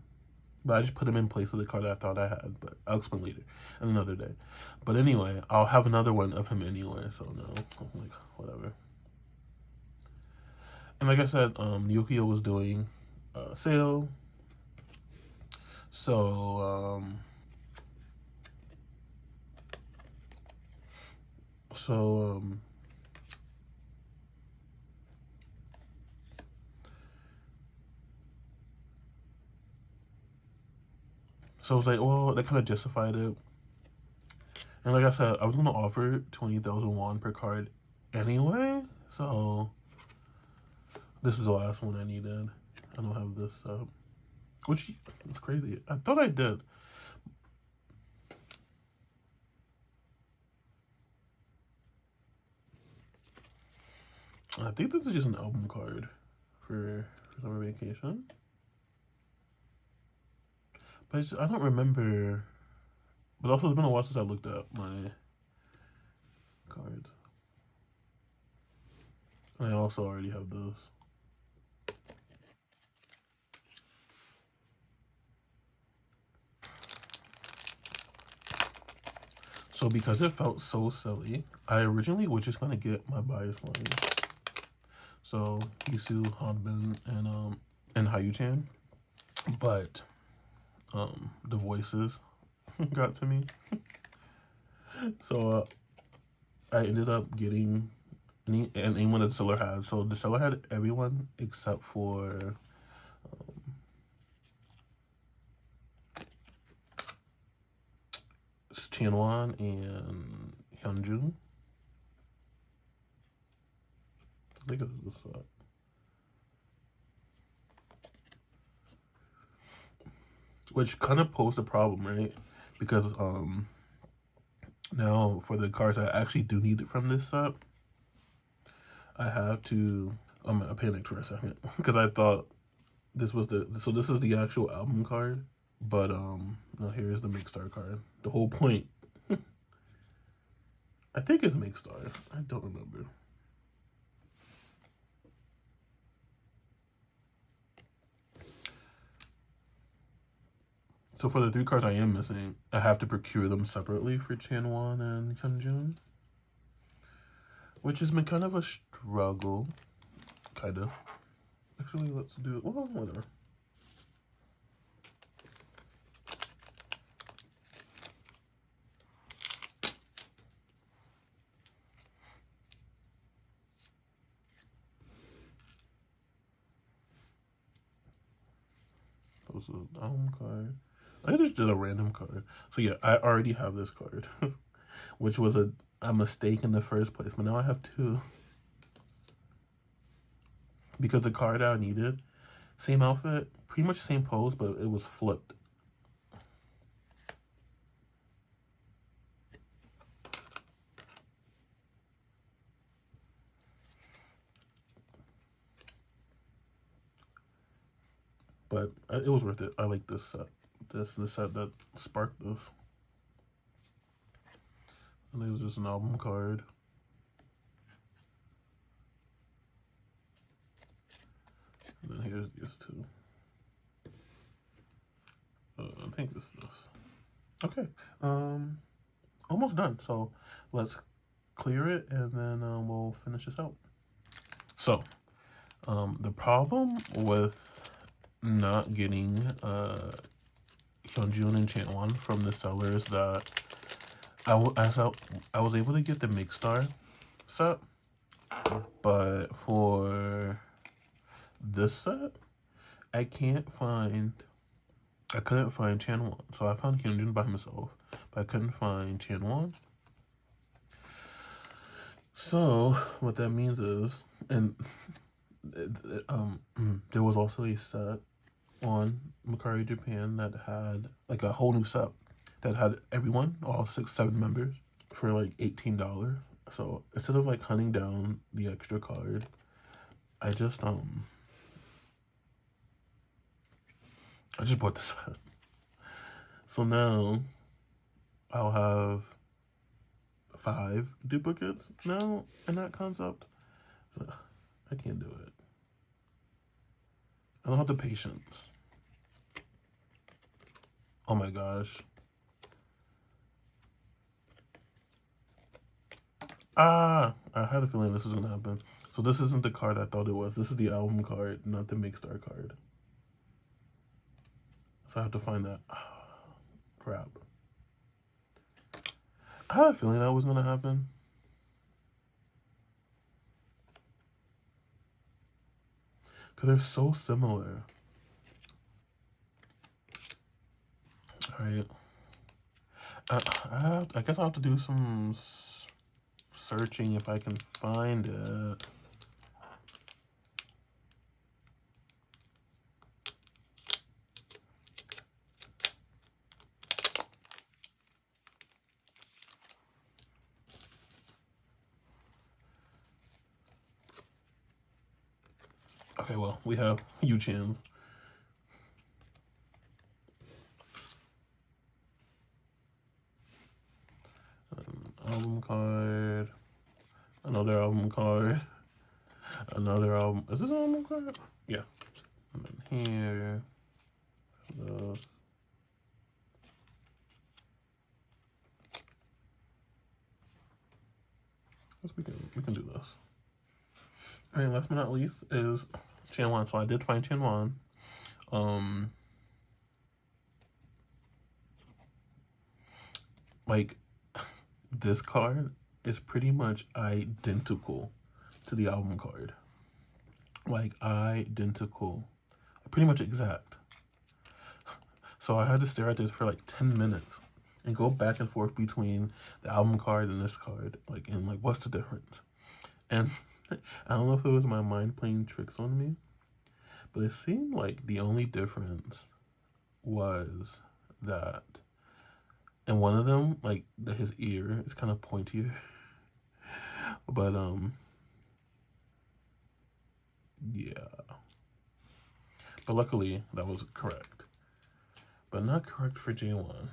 [SPEAKER 1] But I just put him in place of the card that I thought I had. But I'll explain later, another day. But anyway, I'll have another one of him anyway. So no, I'm like, whatever. And like I said, Neokyo was doing a sale. So I was like, well, that kind of justified it. And like I said, I was going to offer 20,000 won per card anyway. So this is the last one I needed. I don't have this up. Which is crazy. I thought I did. I think this is just an album card for summer vacation. But I don't remember. But also, it's been a while since I looked at my cards. I also already have those. So because it felt so silly, I originally was just gonna get my bias lines. So Yisu, Hanbin, and Hayuchan. But the voices got to me. So I ended up getting anyone that the seller had. So the seller had everyone except for Chanwon and Hyunjun. I think it's this up. Which kind of posed a problem, right? Because now for the cards I actually do need it from this set, I have to I panicked for a second because I thought this was this is the actual album card, but no, here's the Make Star card. The whole point I think it's Make Star. I don't remember. So for the 3 cards I am missing, I have to procure them separately for Chanwon and Hyunjun, which has been kind of a struggle, kind of. Actually, let's do it. Well, whatever. That was an album card. I just did a random card. So yeah, I already have this card, which was a mistake in the first place. But now I have 2. Because the card I needed, same outfit, pretty much same pose, but it was flipped. But it was worth it. I like this set. This set that sparked this. And it was just an album card. And then here's these 2. I think this is this. Okay. Almost done. So let's clear it and then we'll finish this out. So the problem with not getting Hyunjun and Chanwon from the seller is that I was able to get the Make Star set, but for this set, I couldn't find Chanwon. So I found Hyunjun by himself, but I couldn't find Chanwon. So what that means is, and there was also a set on Mercari Japan that had like a whole new set that had everyone, all 6-7 members, for like $18. So instead of like hunting down the extra card, I just bought the set. So now I'll have 5 duplicates now in that concept. So I can't do it. I don't have the patience. Oh my gosh. Ah, I had a feeling this was gonna happen. So this isn't the card I thought it was. This is the album card, not the Make Star card. So I have to find that. Crap. I had a feeling that was gonna happen. Because they're so similar. Alright. I guess I'll have to do some searching if I can find it. Okay, well, we have Yu-Chan's. Album card. Another album card. Another album. Is this an album card? Yeah. And then here. Those. We can do this. And last but not least is Chanwan. So I did find Chanwan. Like, this card is pretty much identical to the album card. Like, identical. Pretty much exact. So I had to stare at this for like 10 minutes and go back and forth between the album card and this card. Like, and like, what's the difference? And I don't know if it was my mind playing tricks on me, but it seemed like the only difference was that, and one of them, like, his ear is kind of pointier. But yeah. But luckily that was correct. But not correct for J1.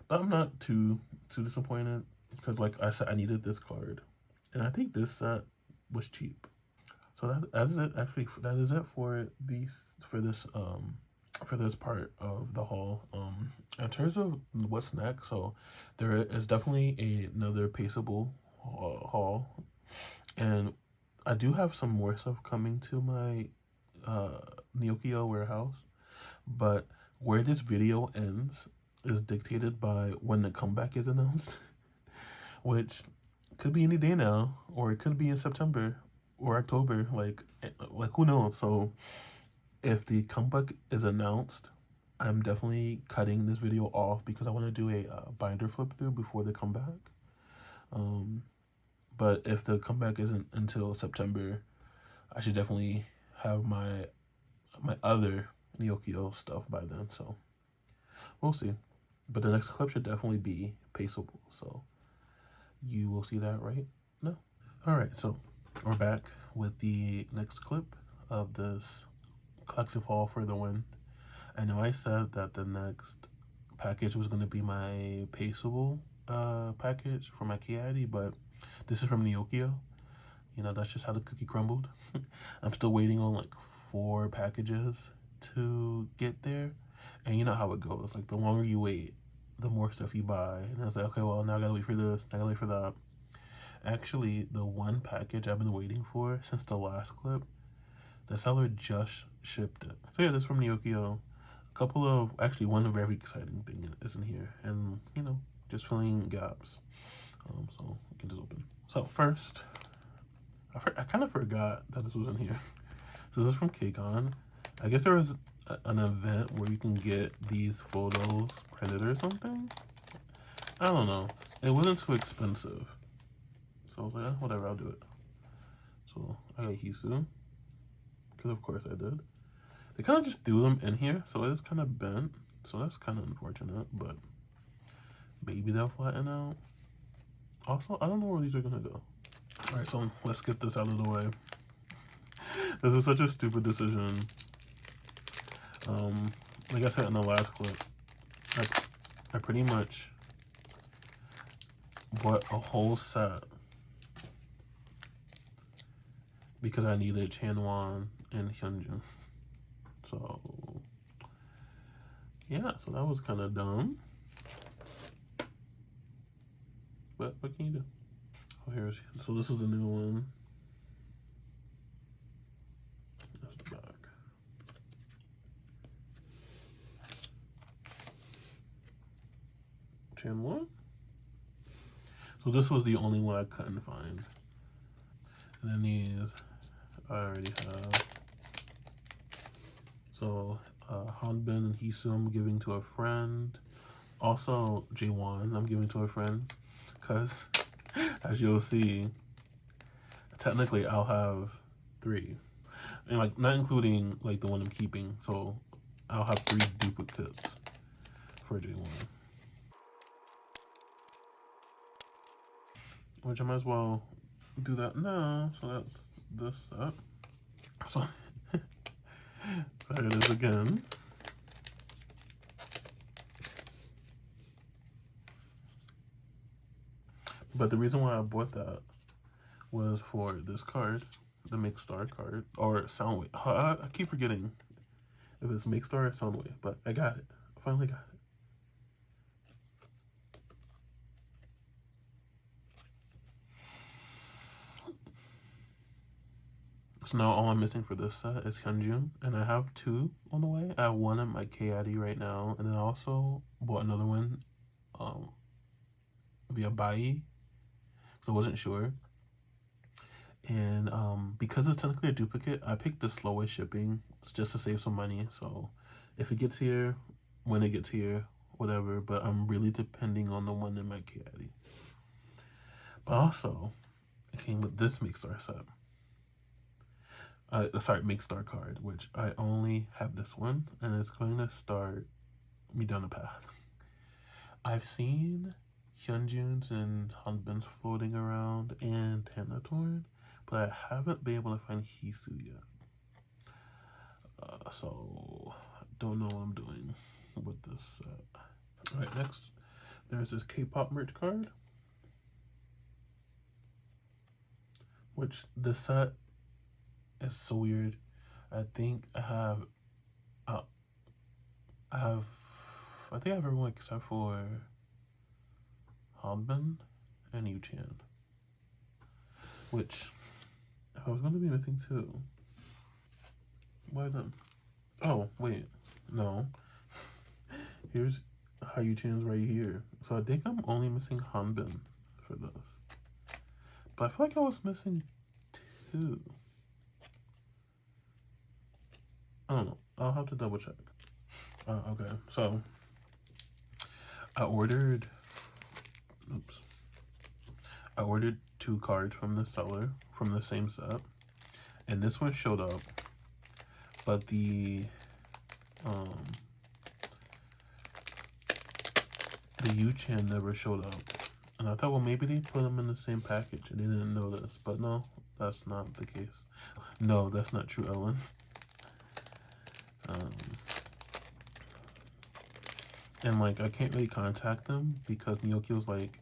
[SPEAKER 1] But I'm not too disappointed because, like I said, I needed this card, and I think this set was cheap. So that is it. Actually, that is it for this part of the haul. In terms of what's next, so there is definitely another Paysable haul, and I do have some more stuff coming to my Neokyo warehouse, but where this video ends is dictated by when the comeback is announced, which could be any day now, or it could be in September or October, like who knows. So if the comeback is announced, I'm definitely cutting this video off because I want to do a binder flip through before the comeback. But if the comeback isn't until September, I should definitely have my other Neokyo stuff by then. So we'll see. But the next clip should definitely be Paysable. So you will see that right now. All right, so we're back with the next clip of this collective haul for the win. I know I said that the next package was going to be my Paysable package for my Key but this is from Neokyo. You know, that's just how the cookie crumbled. I'm still waiting on like 4 packages to get there. And you know how it goes. Like, the longer you wait, the more stuff you buy. And I was like, okay, well, now I gotta wait for this, now I gotta wait for that. Actually, the one package I've been waiting for since the last clip, the seller just shipped it. So yeah, this is from Neokyo. A couple of, actually, one very exciting thing isn't here. And, you know, just filling gaps. So we can just open. So first, I kind of forgot that this was in here. So this is from KCON. I guess there was an event where you can get these photos printed or something. I don't know. It wasn't too expensive. So I was like, oh, whatever, I'll do it. So I got Hisu. Because of course I did. They kind of just threw them in here. So it is kind of bent. So that's kind of unfortunate. But maybe they'll flatten out. Also, I don't know where these are going to go. Alright, so let's get this out of the way. This was such a stupid decision. Like I said in the last clip, I pretty much bought a whole set because I needed Chanwan and Hyunjin. So, yeah, so that was kind of dumb. But what can you do? Oh, so this is the new one. That's the back. Chan 1. So this was the only one I couldn't find. And then these I already have. So Hanbin and Hisu I'm giving to a friend. Also J1 I'm giving to a friend. Because as you'll see, technically I'll have 3. And like not including like the one I'm keeping. So I'll have 3 duplicates for J1. Which I might as well do that now. So that's this set. So there it is again. But the reason why I bought that was for this card, the Make Star card, or Soundwave. I keep forgetting if it's Make Star or Soundwave, but I got it. I finally got it. So now all I'm missing for this set is Hyunjin, and I have 2 on the way. I have 1 in my K-Addy right now, and then I also bought another one via Bai, so I wasn't sure. And because it's technically a duplicate, I picked the slowest shipping just to save some money. So if it gets here, when it gets here, whatever, but I'm really depending on the one in my K-Addy. But also, it came with this Make Star set. Sorry, Make Star card, which I only have this one, and it's going to start me down the path. I've seen Hyunjin's and Hanbin's floating around and Tanatorn, but I haven't been able to find Hisu yet. So I don't know what I'm doing with this set. Alright, next there's this K-pop merch card, which the set is so weird. I think I have everyone except for Hanbin and Yu-chan, which I was going to be missing too. Why them? Oh, wait. No. Here's how Yu-chan's right here. So I think I'm only missing Hanbin for this. But I feel like I was missing 2. I don't know. I'll have to double check. Okay. So I ordered 2 cards from the seller from the same set, and this one showed up, but the Yu-chan never showed up, and I thought, well, maybe they put them in the same package and they didn't notice, but no, that's not the case. No, that's not true, Ellen. And like I can't really contact them because Neokyo's like,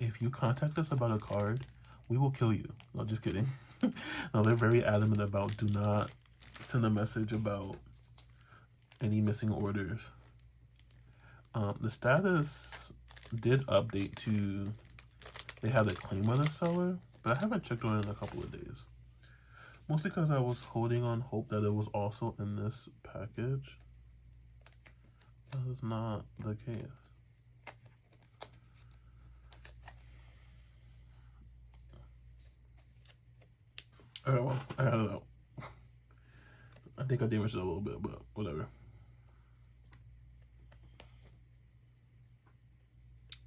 [SPEAKER 1] if you contact us about a card, we will kill you. No, just kidding. No, they're very adamant about do not send a message about any missing orders. The status did update to they had a claim with the seller, but I haven't checked on it in a couple of days. Mostly because I was holding on hope that it was also in this package. That is not the case. Alright, well, I got it out. I think I damaged it a little bit, but whatever.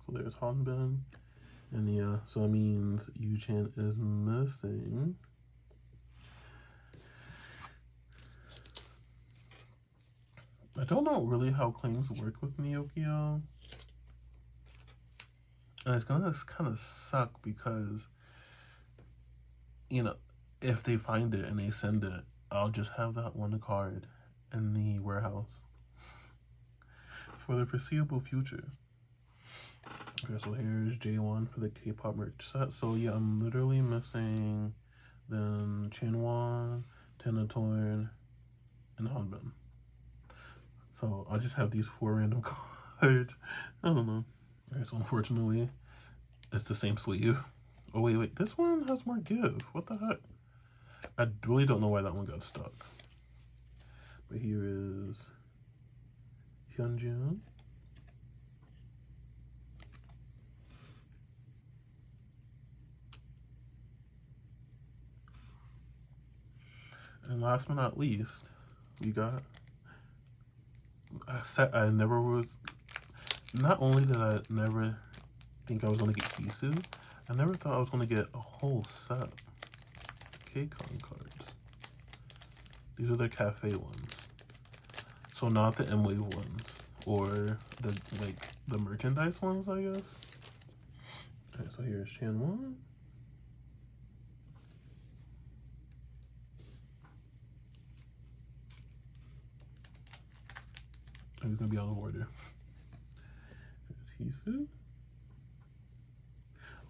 [SPEAKER 1] So there's Hanbin. And yeah, so that means Yu-chan is missing. I don't know really how claims work with Neokyo. And it's gonna kind of suck because, you know, if they find it and they send it, I'll just have that one card in the warehouse for the foreseeable future. Okay, so here's J1 for the K-pop merch set. So yeah, I'm literally missing then Chanwon, Tanatorn, and Hanbin. So I'll just have these 4 random cards. I don't know. Alright, so unfortunately, it's the same sleeve. Oh, wait. This one has more give. What the heck? I really don't know why that one got stuck. But here is Hyunjin. And last but not least, we got... I never was... Not only did I never think I was going to get Hisu, I never thought I was going to get a whole set. K-Con cards. These are the cafe ones. So not the M-Wave ones. Or the merchandise ones, I guess. Alright, so here's Chan 1. It's gonna be out of order. There's Hisu.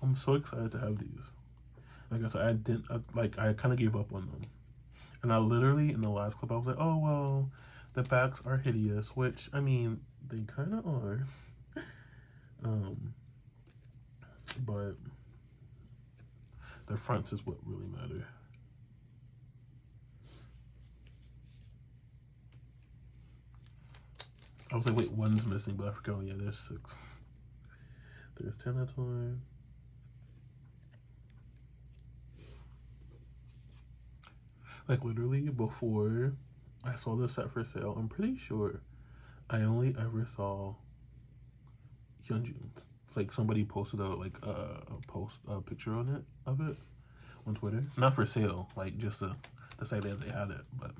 [SPEAKER 1] I'm so excited to have these. Like I said, I kind of gave up on them. And I literally, in the last clip, I was like, oh, well, the backs are hideous, which, I mean, they kind of are. But the fronts is what really matter. I was like, wait, one's missing, but I forgot. Oh, yeah, there's 6. There's Tenatoy. Like, literally, before I saw this set for sale, I'm pretty sure I only ever saw Hyunjin's. It's like somebody posted a picture on it of it on Twitter. Not for sale, like just to say that they had it, but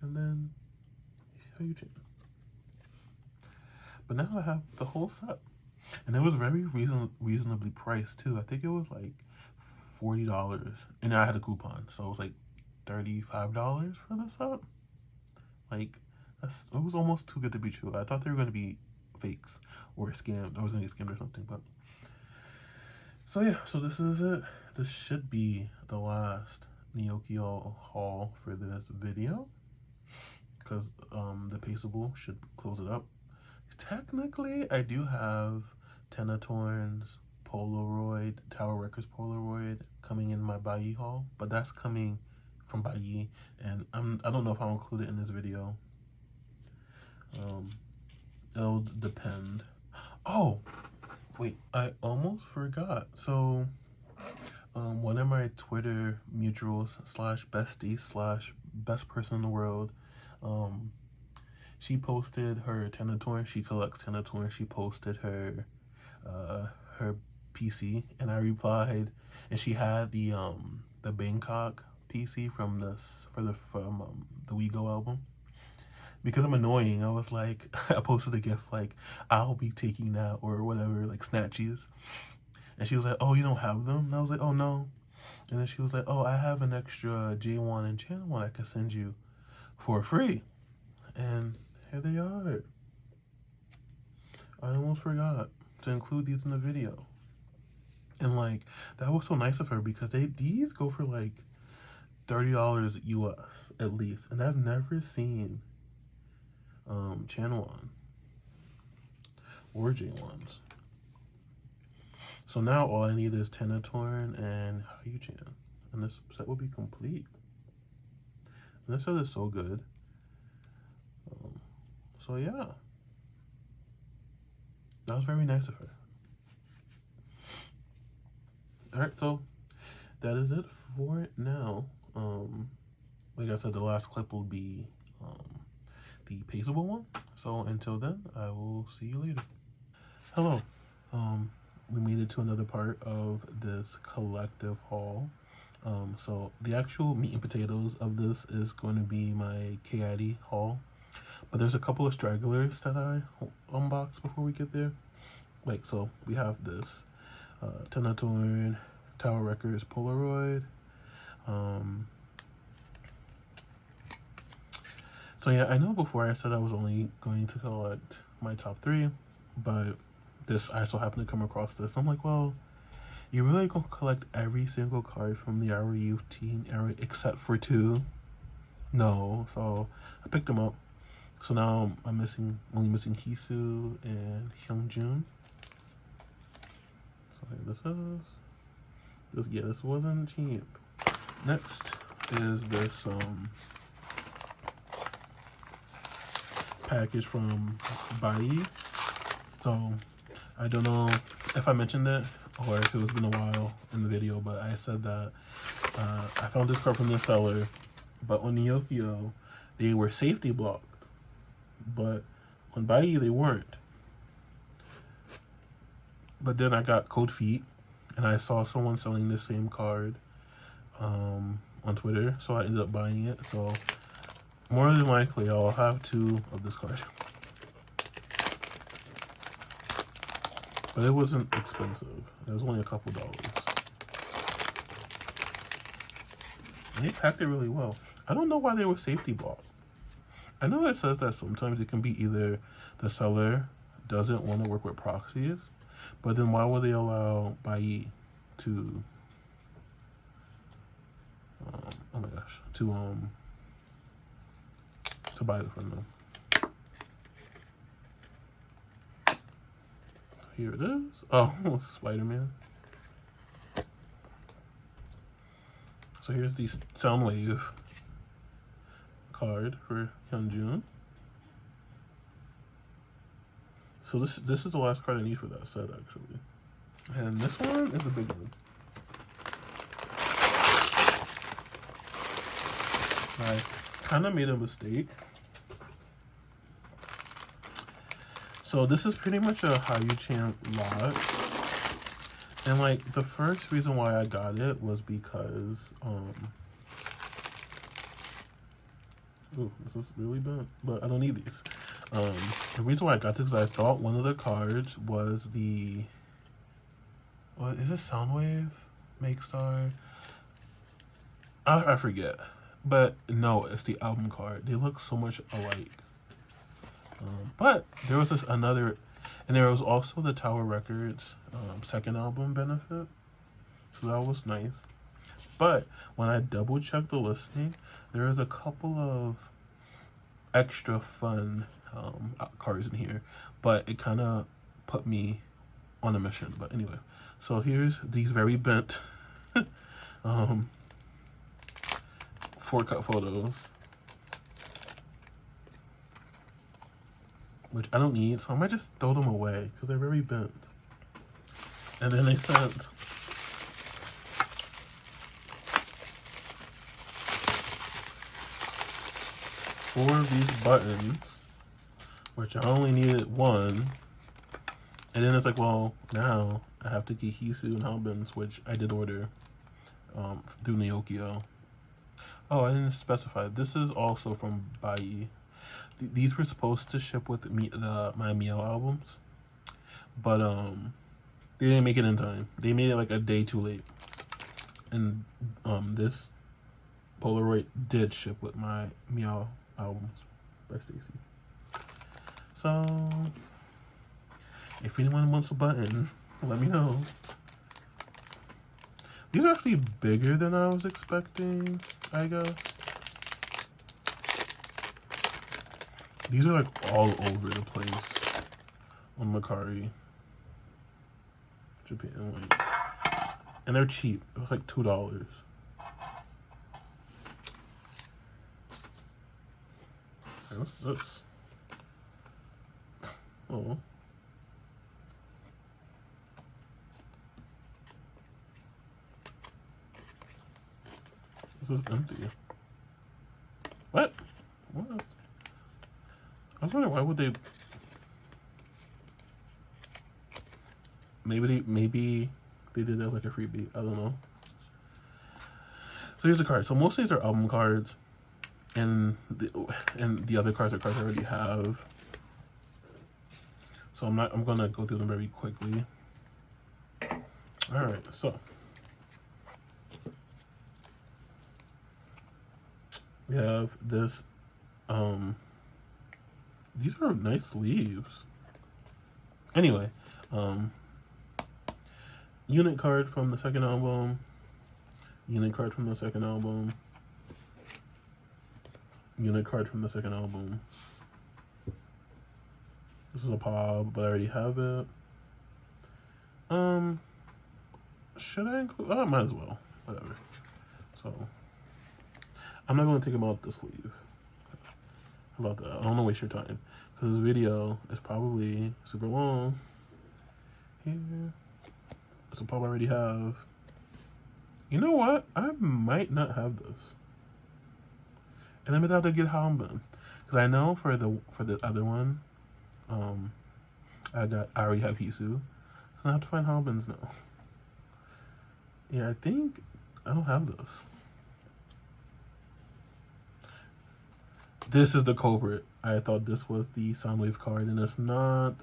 [SPEAKER 1] and then Hyunjin. But now I have the whole set. And it was very reasonably priced too. I think it was like $40. And I had a coupon, so it was like $35 for the set. Like, it was almost too good to be true. I thought they were going to be fakes or scammed. I was going to get scammed or something, but... So yeah, so this is it. This should be the last Neokyo haul for this video. Because the Paysable should close it up. Technically, I do have Tenatorn's Polaroid, Tower Records Polaroid coming in my Baiyi haul, but that's coming from Baiyi, and I don't know if I'll include it in this video. It'll depend. Oh, wait, I almost forgot. So, one of my Twitter mutuals / bestie / best person in the world, she posted her Tenatorn. She collects Tenatorn. She posted her her PC, and I replied, and she had the Bangkok PC from the WeGo album. Because I'm annoying, I was like, I posted a GIF like, I'll be taking that or whatever, like snatchies. And she was like, oh, you don't have them? And I was like, oh, no. And then she was like, oh, I have an extra J1 and Chan 1 I could send you for free. And here they are. I almost forgot to include these in the video. And like, that was so nice of her because these go for like $30 US at least. And I've never seen Chan 1 or J1s. So now all I need is Tenatorn and Hyuchan, and this set will be complete. And this set is so good. So yeah, that was very nice of her. All right, so that is it for now. Like I said, the last clip will be the Paysable one. So until then, I will see you later. Hello. We made it to another part of this collective haul. So the actual meat and potatoes of this is going to be my KID haul. But there's a couple of stragglers that I unbox before we get there. Like, so we have this Tenatorn Tower Records Polaroid. So yeah, I know before I said I was only going to collect my top 3, but I so happened to come across this. I'm like, well, you really gonna collect every single card from the Our Youth Teen era except for 2? No. So I picked them up, So now I'm only missing Hisu and Hyungjun. So here this is. This wasn't cheap. Next is this package from Bai. So I don't know if I mentioned it or if it was been a while in the video, but I said that I found this card from the seller, but on Neokyo they were safety blocked, but on Bai they weren't. But then I got cold feet and I saw someone selling the same card on Twitter, so I ended up buying it. So more than likely I'll have 2 of this card. But it wasn't expensive. It was only a couple dollars. And they packed it really well. I don't know why they were safety blocked. I know it says that sometimes it can be either the seller doesn't want to work with proxies, but then why would they allow Bai to oh my gosh, to buy it from them? Here it is. Oh, Spider-Man. So here's the Soundwave card for Hyunjun. So this is the last card I need for that set, actually. And this one is a big one. I kind of made a mistake. So this is pretty much a Hayu-chan lot. And like the first reason why I got it was because ooh, this is really bad, but I don't need these. The reason why I got this is I thought one of the cards was the, what is it, Soundwave? Make Star? I forget. But no, it's the album card. They look so much alike. But there was this another, and there was also the Tower Records second album benefit. So that was nice. But when I double checked the listing, there is a couple of extra fun cards in here, but it kind of put me on a mission. But anyway, so here's these very bent 4-cut photos, which I don't need, so I might just throw them away because they're very bent. And then they sent four of these buttons, which I only needed one. And then it's like, well, now I have to get Hisu and Halbins, which I did order through Neokyo. Oh, I didn't specify. This is also from Bai. These were supposed to ship with my Meow albums, but they didn't make it in time. They made it like a day too late. And this Polaroid did ship with my Meow albums by Stacy. So if anyone wants a button, let me know. These are actually bigger than I was expecting, I guess. These are like all over the place on Mercari Japan, like, and they're cheap. It was like $2. What's this? Oh. This is empty. What? What? I was wondering why would they? Maybe they did that as like a freebie. I don't know. So here's the card. So most of these are album cards, and the other cards are cards I already have. So I'm gonna go through them very quickly. All right. So we have this. These are nice sleeves. Anyway, unit card from the second album, unit card from the second album, unit card from the second album, This is a POB, but I already have it. Should I include? Oh, I might as well. Whatever. So, I'm not going to take them out the sleeve. How about that? I don't want to waste your time, because this video is probably super long. Here. It's a POB I already have. You know what? I might not have this. And I'm about to get Hanbin. Because I know for the other one, I already have Hisu. So I have to find Hanbins now. Yeah, I think I don't have this. This is the culprit. I thought this was the Soundwave card, and it's not.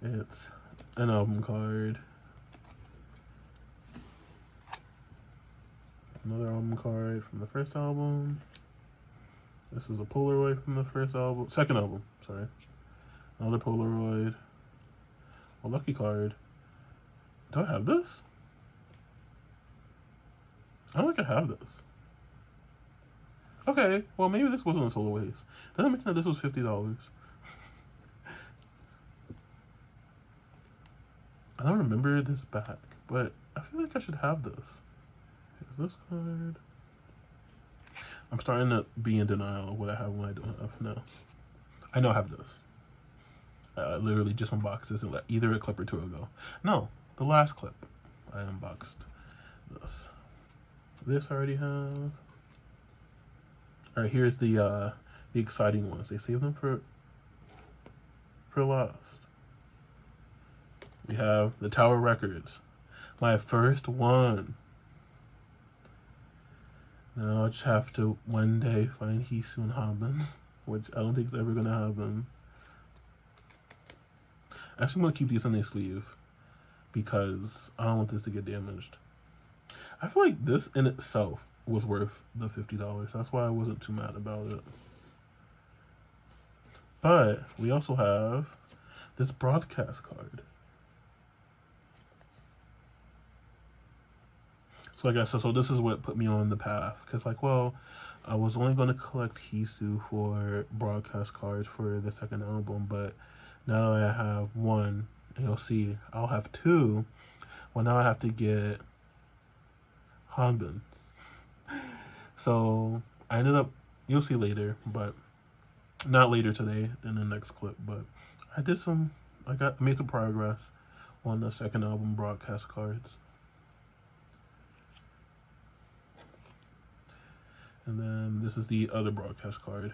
[SPEAKER 1] It's an album card. Another album card from the first album. This is a Polaroid from the second album, sorry. Another Polaroid. A lucky card. Do I have this? I don't think I have this. Okay, well maybe this wasn't a solo waste. Did I mention that this was $50? I don't remember this back, but I feel like I should have this. Here's this card. I'm starting to be in denial of what I have and what I don't have. No. I know I have this. I literally just unboxed this either a clip or two ago. No, the last clip I unboxed this. This I already have. Alright, here's the exciting ones. They saved them for last. We have the Tower Records. My first one. Now I just have to one day find Hisu and Hanbin, which I don't think is ever gonna happen. Actually, I'm gonna keep these on their sleeve because I don't want this to get damaged. I feel like this in itself was worth the $50. That's why I wasn't too mad about it. But we also have this broadcast card. So like I said, so this is what put me on the path. Because like, well, I was only going to collect Hisu for broadcast cards for the second album. But now that I have one, and you'll see, I'll have two. Well, now I have to get Hanbin. So I ended up, you'll see later, but not later today in the next clip. But I made some progress on the second album broadcast cards. And then this is the other broadcast card.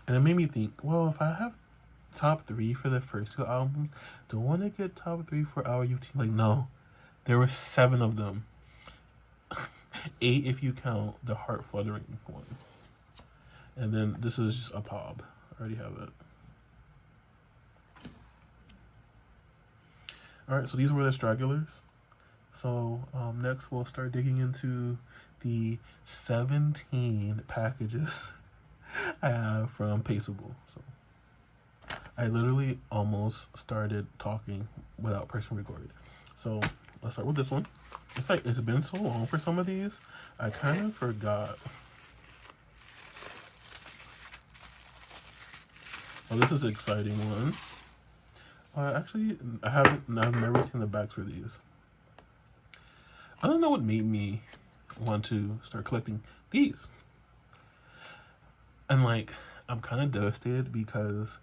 [SPEAKER 1] And it made me think, well, if I have top 3 for the first 2 albums, do I want to get top 3 for Our Youth Team? Like, no. There were 7 of them. 8 if you count the heart fluttering one. And then this is just a POB. I already have it. Alright, so these were the stragglers. So next we'll start digging into the 17 packages I have from Paysable. So I literally almost started talking without pressing record. So let's start with this one. It's like it's been so long for some of these, I kind of forgot. Oh, this is an exciting one. Actually, I've never seen the backs for these. I don't know what made me want to start collecting these. And like, I'm kind of devastated because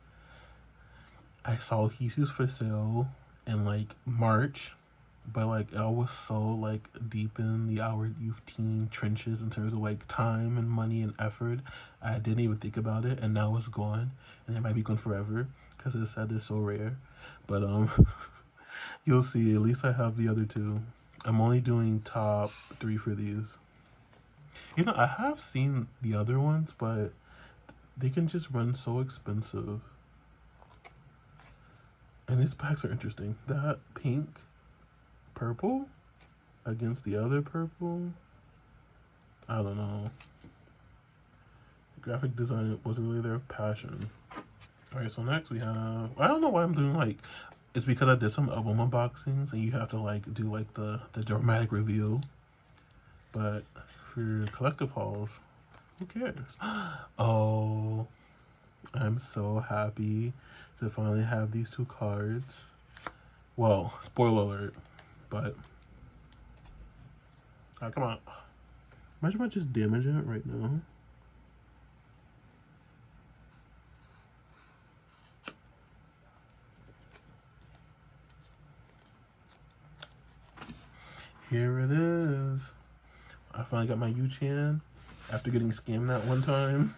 [SPEAKER 1] I saw Hisu's for sale in like March, but like I was so like deep in the Our Youth Team trenches in terms of like time and money and effort, I didn't even think about it, and now it's gone, and it might be gone forever because it said it's so rare. But you'll see. At least I have the other 2. I'm only doing top 3 for these. You know, I have seen the other ones, but they can just run so expensive. And these packs are interesting. That pink, purple against the other purple. I don't know. The graphic design wasn't really their passion. Alright, so next we have, I don't know why I'm doing like, it's because I did some album unboxings and you have to like do like the dramatic reveal. But for collective hauls, Who cares? Oh, I'm so happy to finally have these two cards. Well, spoiler alert, but come on. Imagine if I just damage it right now. Here it is. I finally got my Yu-Chan after getting scammed that one time.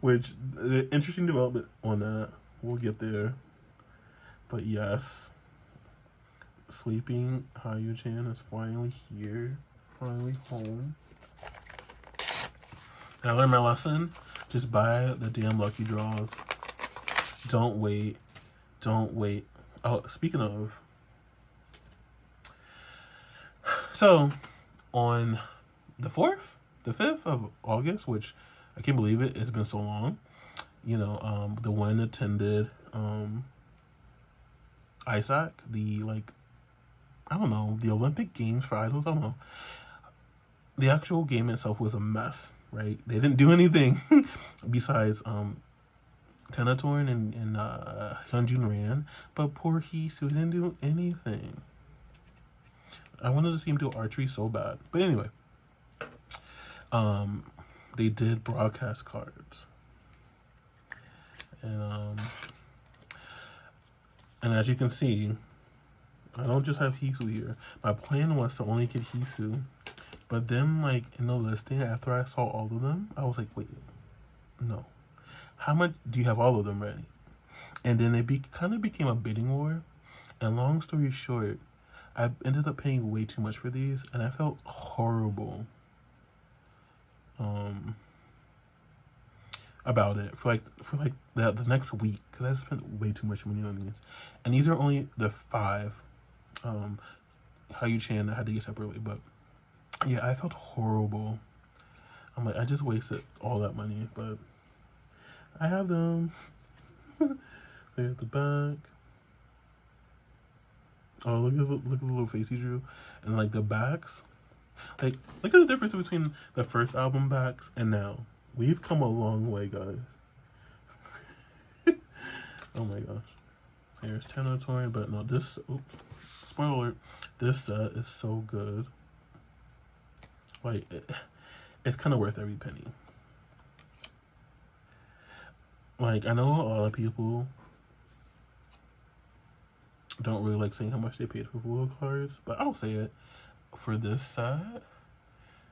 [SPEAKER 1] Which, interesting development on that. We'll get there. But yes, sleeping Yu-Chan is finally here. Finally home. And I learned my lesson. Just buy the damn lucky draws. Don't wait. Don't wait. Oh, speaking of. So, on the 5th of August, which I can't believe it, it's been so long. You know, the one attended ISAC, the, like, I don't know, the Olympic Games for Idols, I don't know. The actual game itself was a mess, right? They didn't do anything besides Tenatorn and Hyunjin ran, but poor Hisu didn't do anything. I wanted to see him do archery so bad. But anyway, they did broadcast cards. And as you can see, I don't just have Hisu here. My plan was to only get Hisu. But then, like, in the listing, after I saw all of them, I was like, wait, no. How much do you have all of them ready? And then it kind of became a bidding war. And long story short, I ended up paying way too much for these, and I felt horrible about it for like the next week, because I spent way too much money on these. And these are only the 5 Yu-Chan I had to get separately, but yeah, I felt horrible. I'm like, I just wasted all that money, but I have them. There's the back. Oh, look at the little face he drew. And, like, the backs. Like, look at the difference between the first album backs and now. We've come a long way, guys. Oh, my gosh. Here's Tenatorn, but no, this... Oops, spoiler alert. This set is so good. Like, it's kind of worth every penny. Like, I know a lot of people don't really like saying how much they paid for Voodoo cards, but I'll say it. For this set,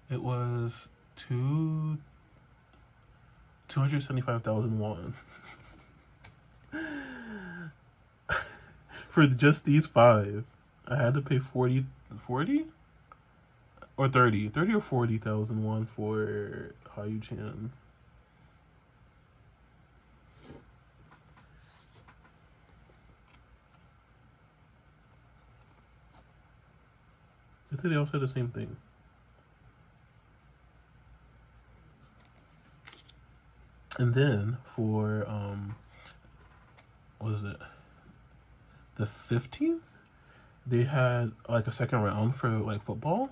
[SPEAKER 1] it was 275,000 won. For just these 5, I had to pay 40 or 30 or 40,000 won for Yu-Chan. They all said the same thing. And then for what was it? The 15th, they had like a second round for like football.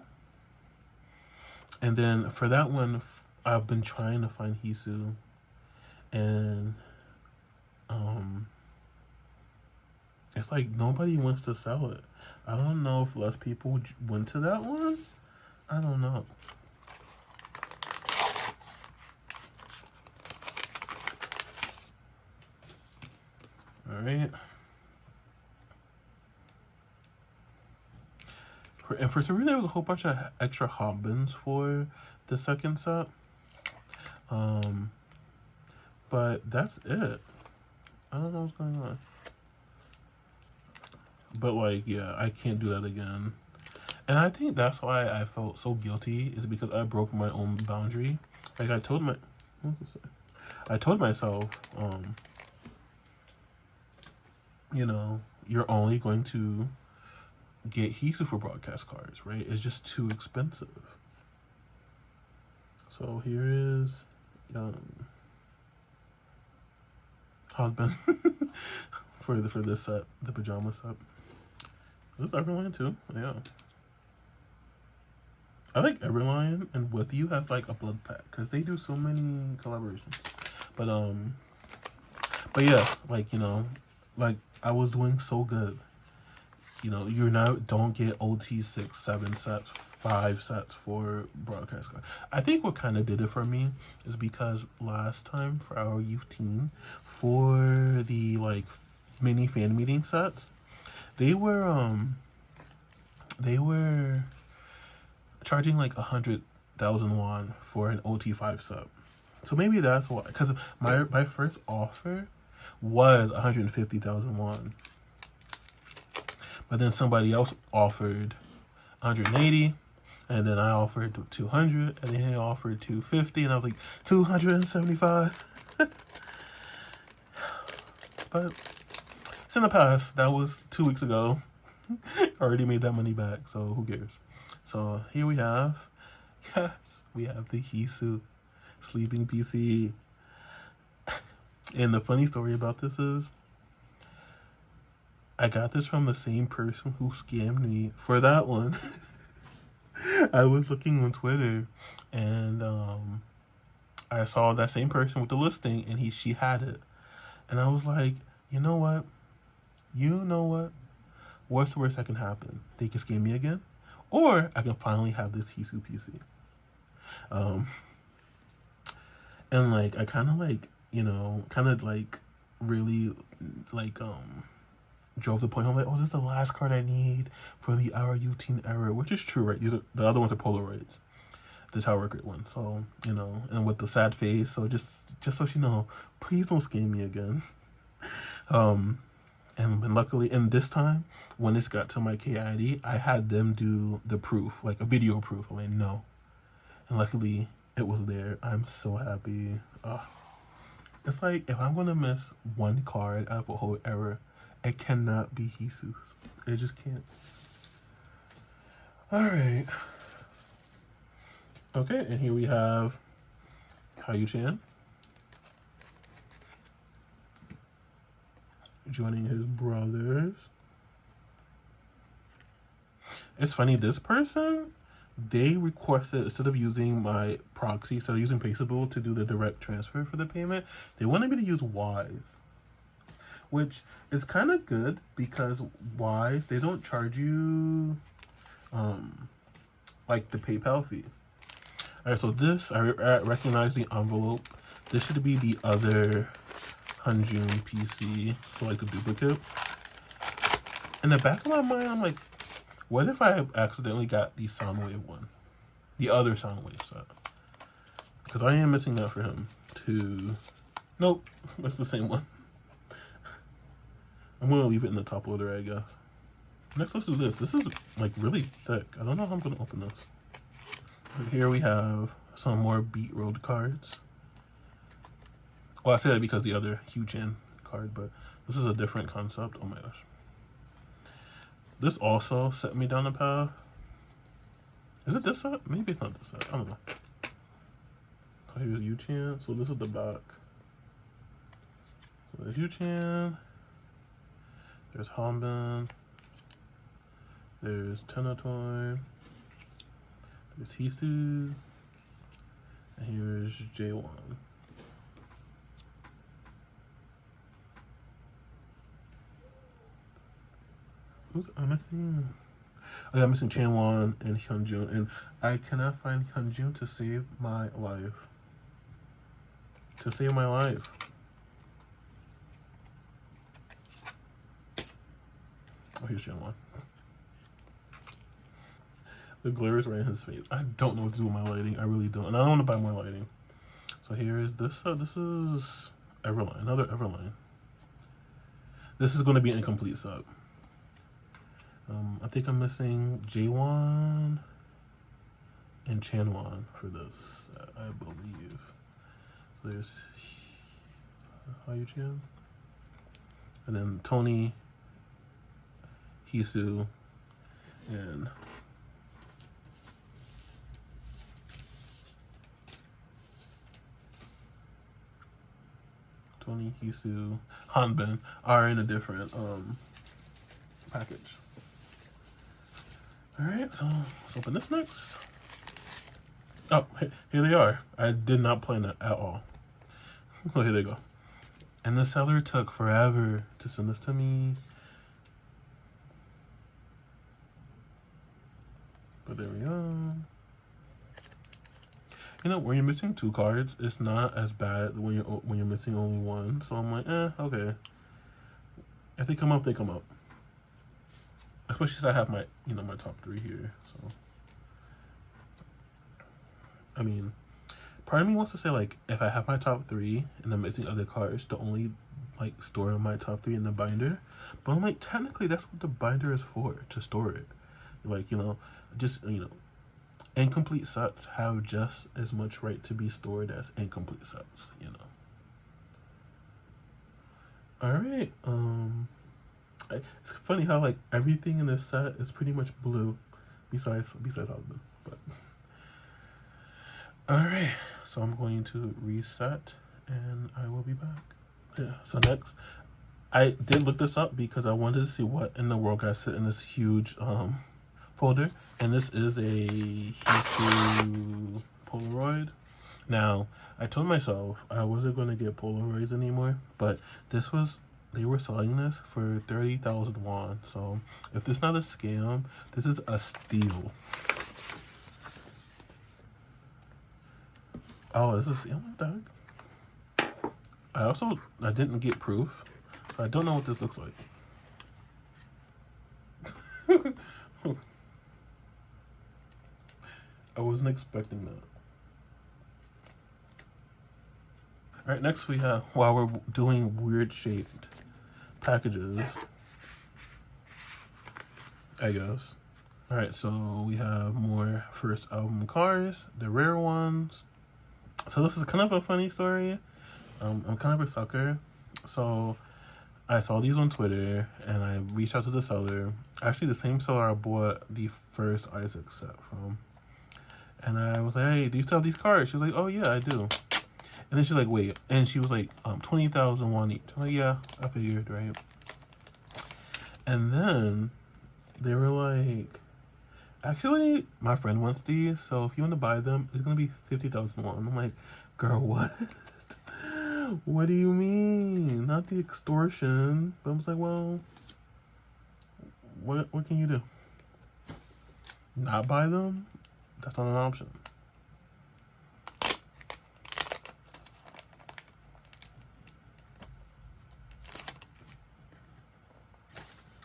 [SPEAKER 1] And then for that one, I've been trying to find Hisu, and it's like nobody wants to sell it. I don't know if less people went to that one. I don't know. All right. And for some reason, there was a whole bunch of extra hot-bins for the second set. But that's it. I don't know what's going on. But, like, yeah, I can't do that again. And I think that's why I felt so guilty, is because I broke my own boundary. Like, I told myself, you know, you're only going to get Hisu for broadcast cards, right? It's just too expensive. So here is husband for this set, the pajama set. This is Everland too, yeah. I like Everline, and With You has like a blood pack because they do so many collaborations. But yeah, like, you know, like I was doing so good. You know, you're now don't get OT 6, 7 sets, 5 sets for broadcast card. I think what kind of did it for me is because last time for our youth team, for the like mini fan meeting sets, they were charging like 100,000 won for an OT5 set. So maybe that's why. Because my first offer was 150,000 won. But then somebody else offered 180, and then I offered 200, and then he offered 250, and I was like 275. But it's in the past. That was 2 weeks ago. Already made that money back, so who cares? So here we have, yes, we have the Hisu sleeping PC. And the funny story about this is, I got this from the same person who scammed me for that one. I was looking on Twitter, and I saw that same person with the listing, and she had it. And I was like, you know what? What's the worst that can happen? They can scam me again, or I can finally have this Hisu PC. And like I kind of like, you know, really like drove the point home, like, oh, this is the last card I need for the Our Youth Team era, which is true, right? The other ones are Polaroids, the Tower Grid one. So, you know, and with the sad face. So just so you know, please don't scam me again. And luckily, and this time when this got to my KID, I had them do the proof, like a video proof. I'm like, no, and luckily it was there. I'm so happy. It's like if I'm gonna miss one card out of a whole era, it cannot be Jesus. It just can't. All right. Okay, and here we have Caillou-chan joining his brothers. It's funny, this person, they requested, instead of using my proxy, instead of using Paysable to do the direct transfer for the payment, they wanted me to use Wise. Which is kind of good because Wise, they don't charge you like the PayPal fee. All right, so this, I recognize the envelope. This should be the other Hanjun PC, so like the duplicate. In the back of my mind, I'm like, what if I accidentally got the Soundwave one? The other Soundwave set. Because I am missing that for him too. Nope, it's the same one. I'm going to leave it in the top loader, I guess. Next, let's do this. This is like really thick. I don't know how I'm going to open this. But here we have some more Beat Road cards. Well, I say that because the other Hugh-chan card, but this is a different concept. Oh my gosh. This also set me down a path. Is it this set? Maybe it's not this set. I don't know. So here's Hugh-chan. So this is the back. So there's Hugh-chan. There's Hanbin. There's Tenatoy. There's Hisu. And here's J1. Who's I'm missing? Oh yeah, I'm missing Chanwon and Hyunjun, and I cannot find Hyunjun to save my life. To save my life. Oh, here's Chanwon. The glare is right in his face. I don't know what to do with my lighting. I really don't. And I don't want to buy more lighting. So here is this. This is Everline. Another Everline. This is going to be an incomplete set. I think I'm missing Jaewon and Chanwon for this, I believe. So there's Hyu-chan. And then Tony, Hisu, and Tony, Hisu, Hanbin are in a different package. All right, so let's open this next. Oh, here they are. I did not plan that at all. So here they go. And the seller took forever to send this to me. But there we go. You know, when you're missing 2 cards, it's not as bad when you're missing only 1. So I'm like, okay. If they come up, they come up. Especially since I have my, my top 3 here. So, I mean, part of me wants to say, like, if I have my top 3 and I'm missing other cards, to only, like, store my top 3 in the binder. But I'm like, technically, that's what the binder is for, to store it. Like, just, incomplete sets have just as much right to be stored as incomplete sets, All right. It's funny how, like, everything in this set is pretty much blue, besides all of them. But all right, so I'm going to reset, and I will be back. Yeah. So next, I did look this up because I wanted to see what in the world got sit in this huge folder, and this is a Hiku Polaroid. Now, I told myself I wasn't going to get Polaroids anymore, but they were selling this for 30,000 won. So if this is not a scam, this is a steal. Oh, this is, what the heck? I didn't get proof, so I don't know what this looks like. I wasn't expecting that. All right, next we have, while we're doing weird shaped packages, I guess. All right, so we have more first album cards, the rare ones. So this is kind of a funny story. I'm kind of a sucker. So I saw these on Twitter and I reached out to the seller. Actually, the same seller I bought the first Isaac set from. And I was like, hey, do you still have these cards? She was like, oh yeah, I do. And then she's like, wait. And she was like, 20,000 won each. I'm like, yeah, I figured, right? And then they were like, actually, my friend wants these, so if you want to buy them, it's going to be 50,000 won. I'm like, girl, what? What do you mean? Not the extortion. But I was like, well, what can you do? Not buy them? That's not an option.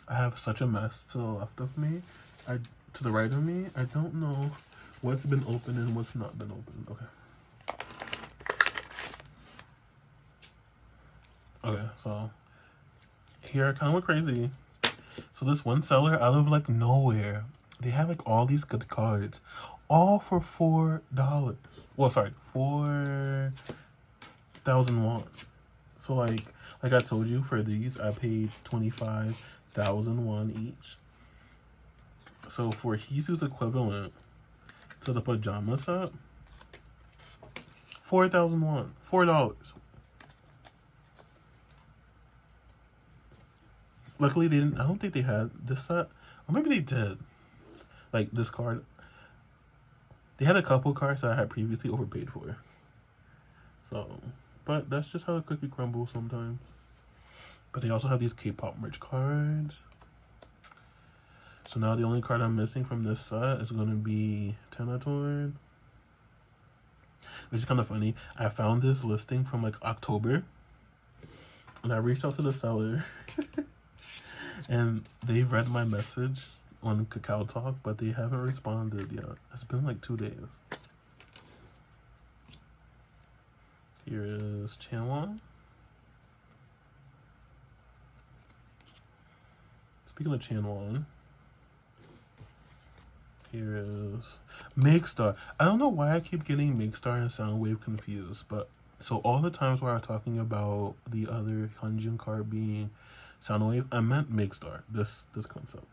[SPEAKER 1] I have such a mess to the left of me. To the right of me. I don't know what's been opened and what's not been opened. Okay, so here I kind of went crazy. So this one seller, out of like nowhere, they have like all these good cards, all for $4. Well, sorry, 4,000 won. So like I told you, for these I paid 25,000 won each. So for Hisu's equivalent to the pajama set, 4,000 won, $4. Luckily they didn't. I don't think they had this set, or maybe they did. Like this card, they had a couple cards that I had previously overpaid for. So, but that's just how the cookie crumbles sometimes. But they also have these K-pop merch cards. So now the only card I'm missing from this set is going to be Tenatorn. Which is kind of funny. I found this listing from like October. And I reached out to the seller. And they read my message on Kakao Talk, but they haven't responded yet. It's been like 2 days. Here is Chanwon. Speaking of Chanwon, here is Makestar. I don't know why I keep getting Makestar and Soundwave confused, but so all the times where I was talking about the other Hyunjin card being Soundwave, I meant Makestar, this concept.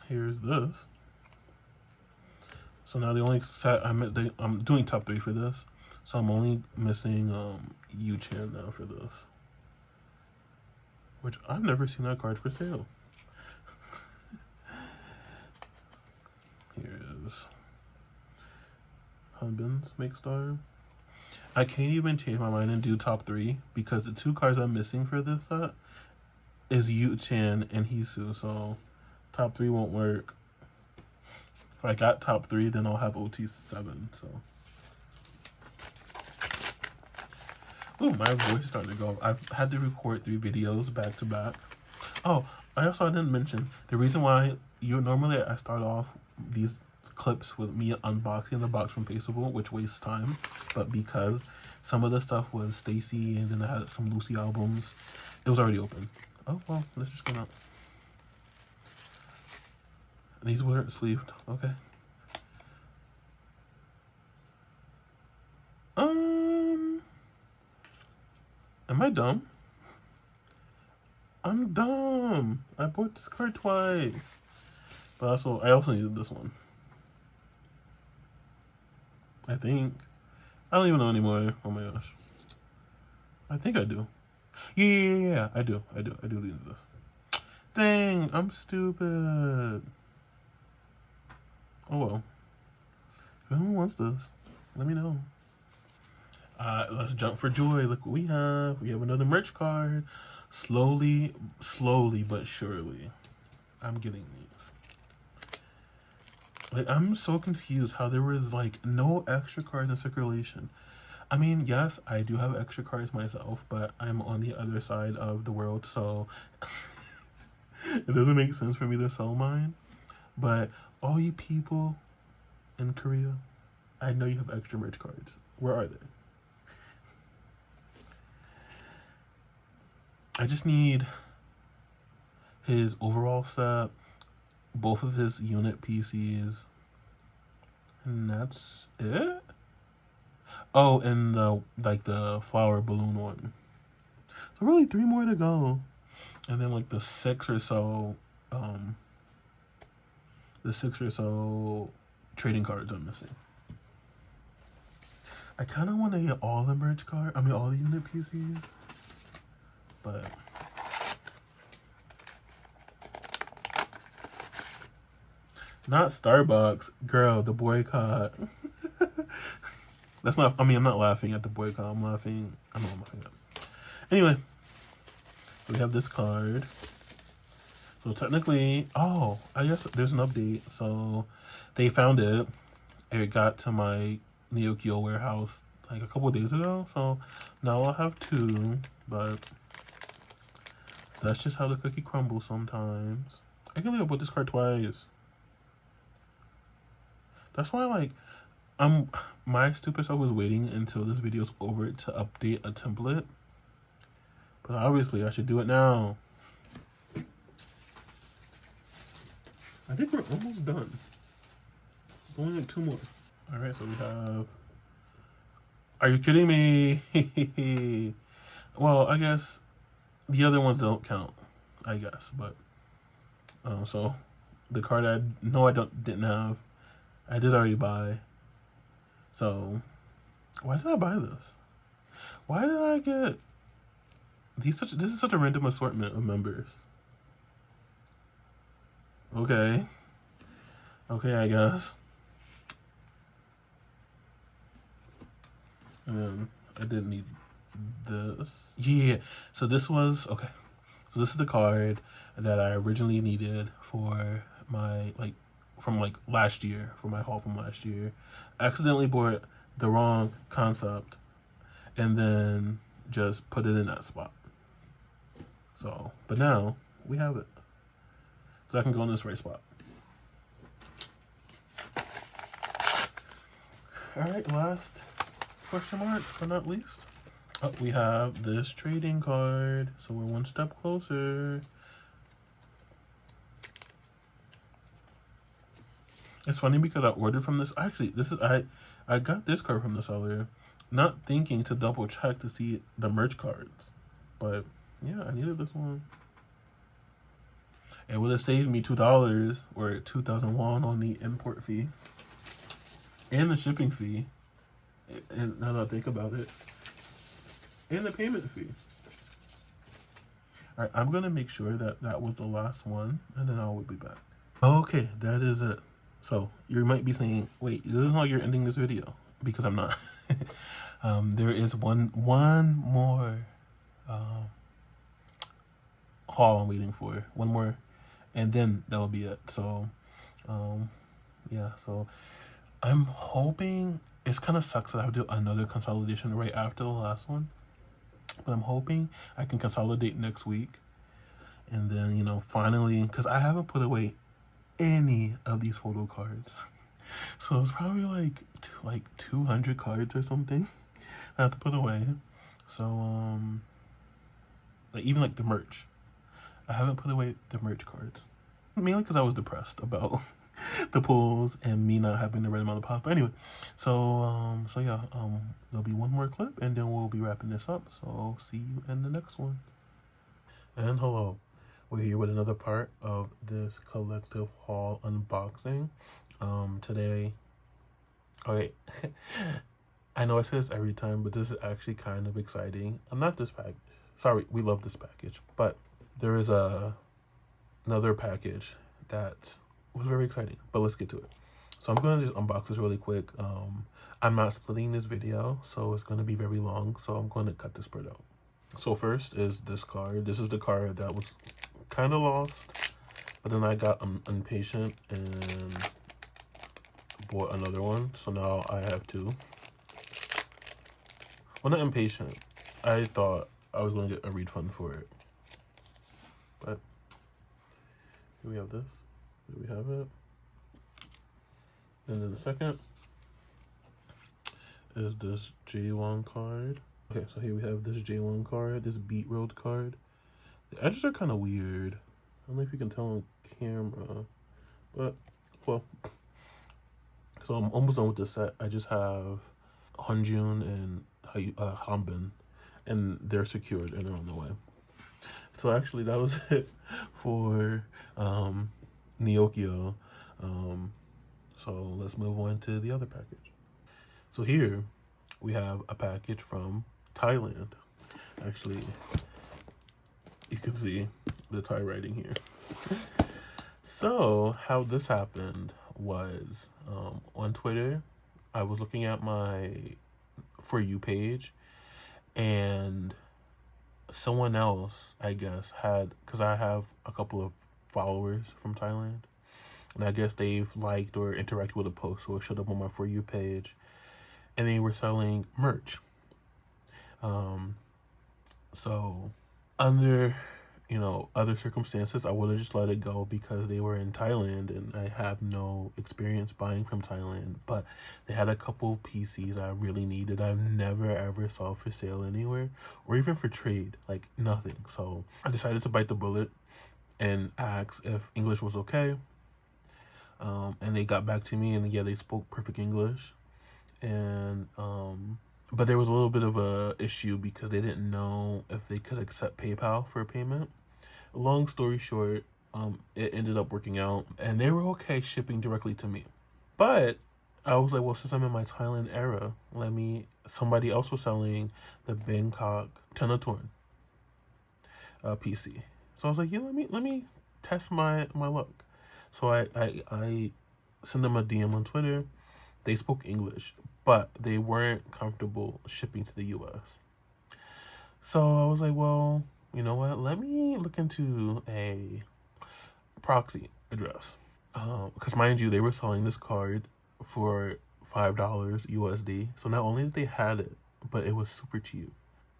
[SPEAKER 1] Here's this. So now the only set I'm doing top 3 for this. So I'm only missing Yu-Chan now for this. Which I've never seen that card for sale. Here is Hanbin's Make Star. I can't even change my mind and do top 3 because the 2 cards I'm missing for this set is Yu-Chan and Hisu, so top 3 won't work. If I got top 3, then I'll have OT7, so. Ooh, my voice is starting to go. I've had to record 3 videos back to back. Oh, I didn't mention, the reason why normally I start off these clips with me unboxing the box from Paysable, which wastes time, but because some of the stuff was Stacy and then I had some Lucy albums, it was already open. Oh, well, let's just go out. These were sleeved, okay. Am I dumb? I'm dumb. I bought this card twice. But I also needed this one. I think. I don't even know anymore. Oh my gosh. I think I do. Yeah. I do need this. Dang, I'm stupid. Oh well. Who wants this? Let me know. Let's jump for joy. Look what we have. We have another merch card. Slowly but surely, I'm getting these. Like, I'm so confused how there was like no extra cards in circulation. I mean, yes, I do have extra cards myself, but I'm on the other side of the world, so it doesn't make sense for me to sell mine. But all you people in Korea, I know you have extra merch cards. Where are they? I just need his overall set, both of his unit PCs, and that's it. Oh, and the flower balloon one. So really 3 more to go, and then like the 6 or so trading cards I'm missing. I kind of want to get all the merch card. I mean, all the unit PCs. But not Starbucks, girl, the boycott. That's not, I mean, I'm not laughing at the boycott. I'm laughing, I know I'm laughing at. Anyway, we have this card. So technically, oh, I guess there's an update. So they found it. It got to my Neokyo warehouse like a couple of days ago. So now I'll have 2, but that's just how the cookie crumbles sometimes. I can only put this card twice. That's why, like, my stupid self was waiting until this video's over to update a template. But obviously, I should do it now. I think we're almost done. Only like 2 more. All right, so we have. Are you kidding me? Well, I guess the other ones don't count, I guess, but so the card I didn't have, I did already buy. So why did I buy this? Why did I get these? This is such a random assortment of members. Okay, I guess. And then I didn't need this. Yeah, so this was okay. So this is the card that I originally needed for my from last year, for my haul from last year. I accidentally bought the wrong concept and then just put it in that spot. So, but now we have it. So I can go in this right spot. All right, last question mark, but not least. Oh, we have this trading card, so we're 1 step closer. It's funny because I ordered from this. Actually, I got this card from the seller, not thinking to double check to see the merch cards, but yeah, I needed this one. It would have saved me $2 or 2,000 won on the import fee and the shipping fee. And now that I think about it, and the payment fee. All right, I'm gonna make sure that that was the last one, and then I will be back. Okay, that is it. So you might be saying, wait, this is how you're ending this video, because I'm not. There is one more haul I'm waiting for. One more, and then that will be it. So, yeah. So I'm hoping, it's kind of sucks that I have to do another consolidation right after the last one, but I'm hoping I can consolidate next week, and then, you know, finally, because I haven't put away any of these photo cards. So it's probably like 200 cards or something I have to put away. So like even like the merch, I haven't put away the merch cards, mainly because I was depressed about the pulls and me not having the right amount of pops. But anyway, so yeah, there'll be one more clip and then we'll be wrapping this up. So see you in the next one. And hello, we're here with another part of this collective haul unboxing. Today, okay, I know I say this every time, but this is actually kind of exciting. I'm not this package. Sorry, we love this package, but there is another package that was very exciting. But let's get to it. So I'm going to just unbox this really quick. I'm not splitting this video, so it's going to be very long. So I'm going to cut this part out. So first is this card. This is the card that was kind of lost, but then I got impatient and bought another one. So now I have two. Well, not impatient. I thought I was going to get a refund for it. But here we have this. Here we have it. And then the second is this J1 card. Okay, so here we have this J1 card, this Beat Road card. The edges are kind of weird. I don't know if you can tell on camera, but, well. So I'm almost done with this set. I just have Hunjun and Hanbin, and they're secured and they're on the way. So actually that was it for Neokyo. So let's move on to the other package. So here we have a package from Thailand. Actually, you can see the Thai writing here. So how this happened was on Twitter, I was looking at my For You page, and someone else, I guess, had, because I have a couple of followers from Thailand, and I guess they've liked or interacted with a post, so it showed up on my For You page, and they were selling merch. So under, you know, other circumstances, I would have just let it go because they were in Thailand and I have no experience buying from Thailand. But they had a couple PCs I really needed. I've never ever saw for sale anywhere or even for trade, like nothing. So I decided to bite the bullet and ask if English was okay. And they got back to me, and yeah, they spoke perfect English. And but there was a little bit of a issue because they didn't know if they could accept PayPal for payment. Long story short, it ended up working out, and they were okay shipping directly to me. But I was like, well, since I'm in my Thailand era, somebody else was selling the Bangkok Tenatorn PC. So I was like, yeah, let me test my luck. So I sent them a DM on Twitter. They spoke English, but they weren't comfortable shipping to the US. So I was like, well, you know what? Let me look into a proxy address. Because mind you, they were selling this card for $5 USD. So not only did they had it, but it was super cheap.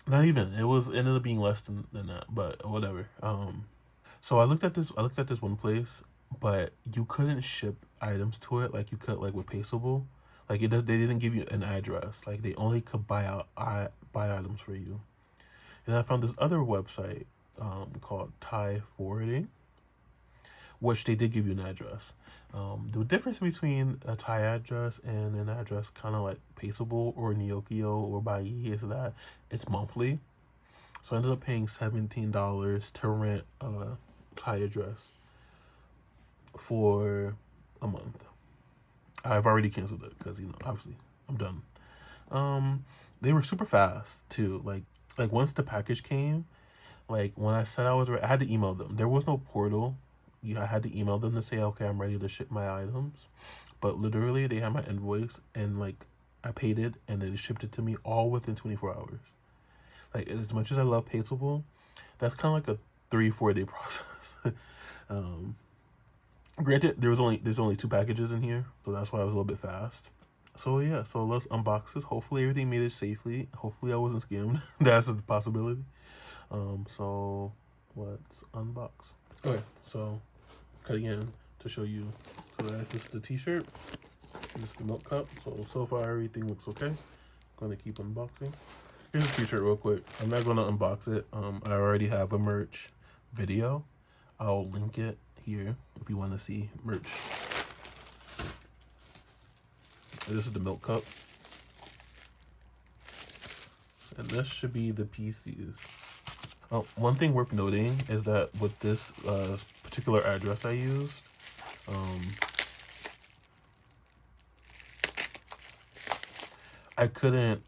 [SPEAKER 1] Not even. It ended up being less than that, but whatever. So I looked at this one place, but you couldn't ship items to it like you could like with Paysable. Like they didn't give you an address. Like they only could buy items for you. And I found this other website called Thai Forwarding, which they did give you an address. The difference between a Thai address and an address kind of like Paysable or Neokyo or Bai is that it's monthly. So I ended up paying $17 to rent a Thai address for a month. I've already canceled it because, you know, obviously I'm done They were super fast too. Like once the package came, like when I said I was ready, I had to email them. There was no portal. I had to email them to say, okay, I'm ready to ship my items. But literally, they had my invoice, and like I paid it, and they shipped it to me all within 24 hours. Like, as much as I love Paysable, that's kind of like a 3-4 day process. um, Granted, there's only 2 packages in here, so that's why I was a little bit fast. So yeah, so let's unbox this. Hopefully everything made it safely. Hopefully I wasn't scammed. That's a possibility. So let's unbox. Okay, so cutting in to show you. So this is the t-shirt. This is the milk cup. So far everything looks okay. Gonna keep unboxing. Here's the t-shirt real quick. I'm not gonna unbox it. I already have a merch video. I'll link it here if you want to see merch. This is the milk cup. And this should be the PCs. One thing worth noting is that with this particular address I used, I couldn't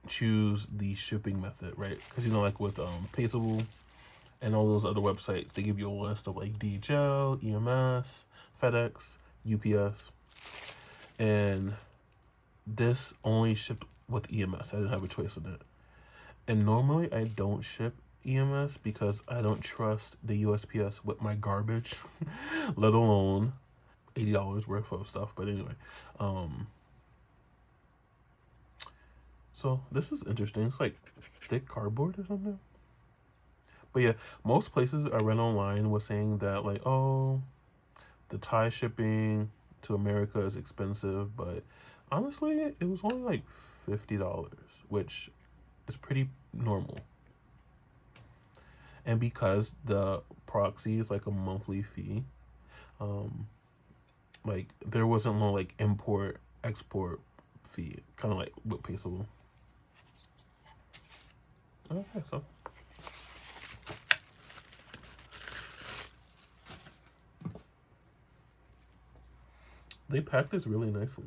[SPEAKER 1] choose the shipping method, right? Because, you know, like with Paysable and all those other websites, they give you a list of like DHL, EMS, FedEx, UPS. And this only shipped with EMS. I didn't have a choice in it. And normally I don't ship EMS because I don't trust the USPS with my garbage, let alone $80 worth of stuff. But anyway, so this is interesting. It's like thick cardboard or something. But yeah, most places I read online was saying that like, oh, the Thai shipping to America is expensive, but honestly, it was only like $50, which is pretty normal. And because the proxy is like a monthly fee, like there wasn't no like import export fee, kind of like with Paysable. Okay, so they packed this really nicely.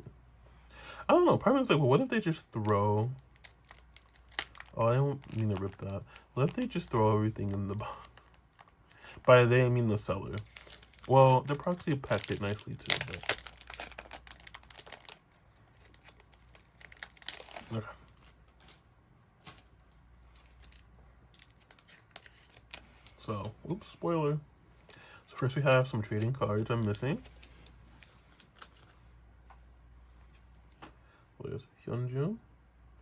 [SPEAKER 1] I don't know. Part of me was like, well, what if they just throw... Oh, I don't mean to rip that. What if they just throw everything in the box? By they, I mean the seller. Well, the proxy packed it nicely too, but... Okay. So, oops, spoiler. So first we have some trading cards I'm missing. There's Hyunjoo.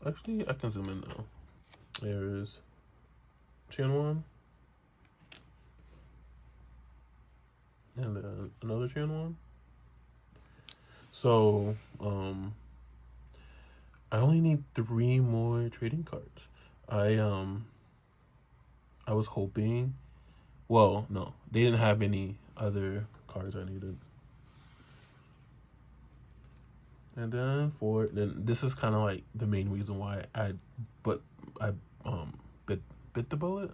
[SPEAKER 1] Actually, I can zoom in now. There's Chanwon. And then another Chanwon. So, I only need 3 more trading cards. I was hoping... Well, no. They didn't have any other cards I needed. And then this is kind of like the main reason why I bit the bullet.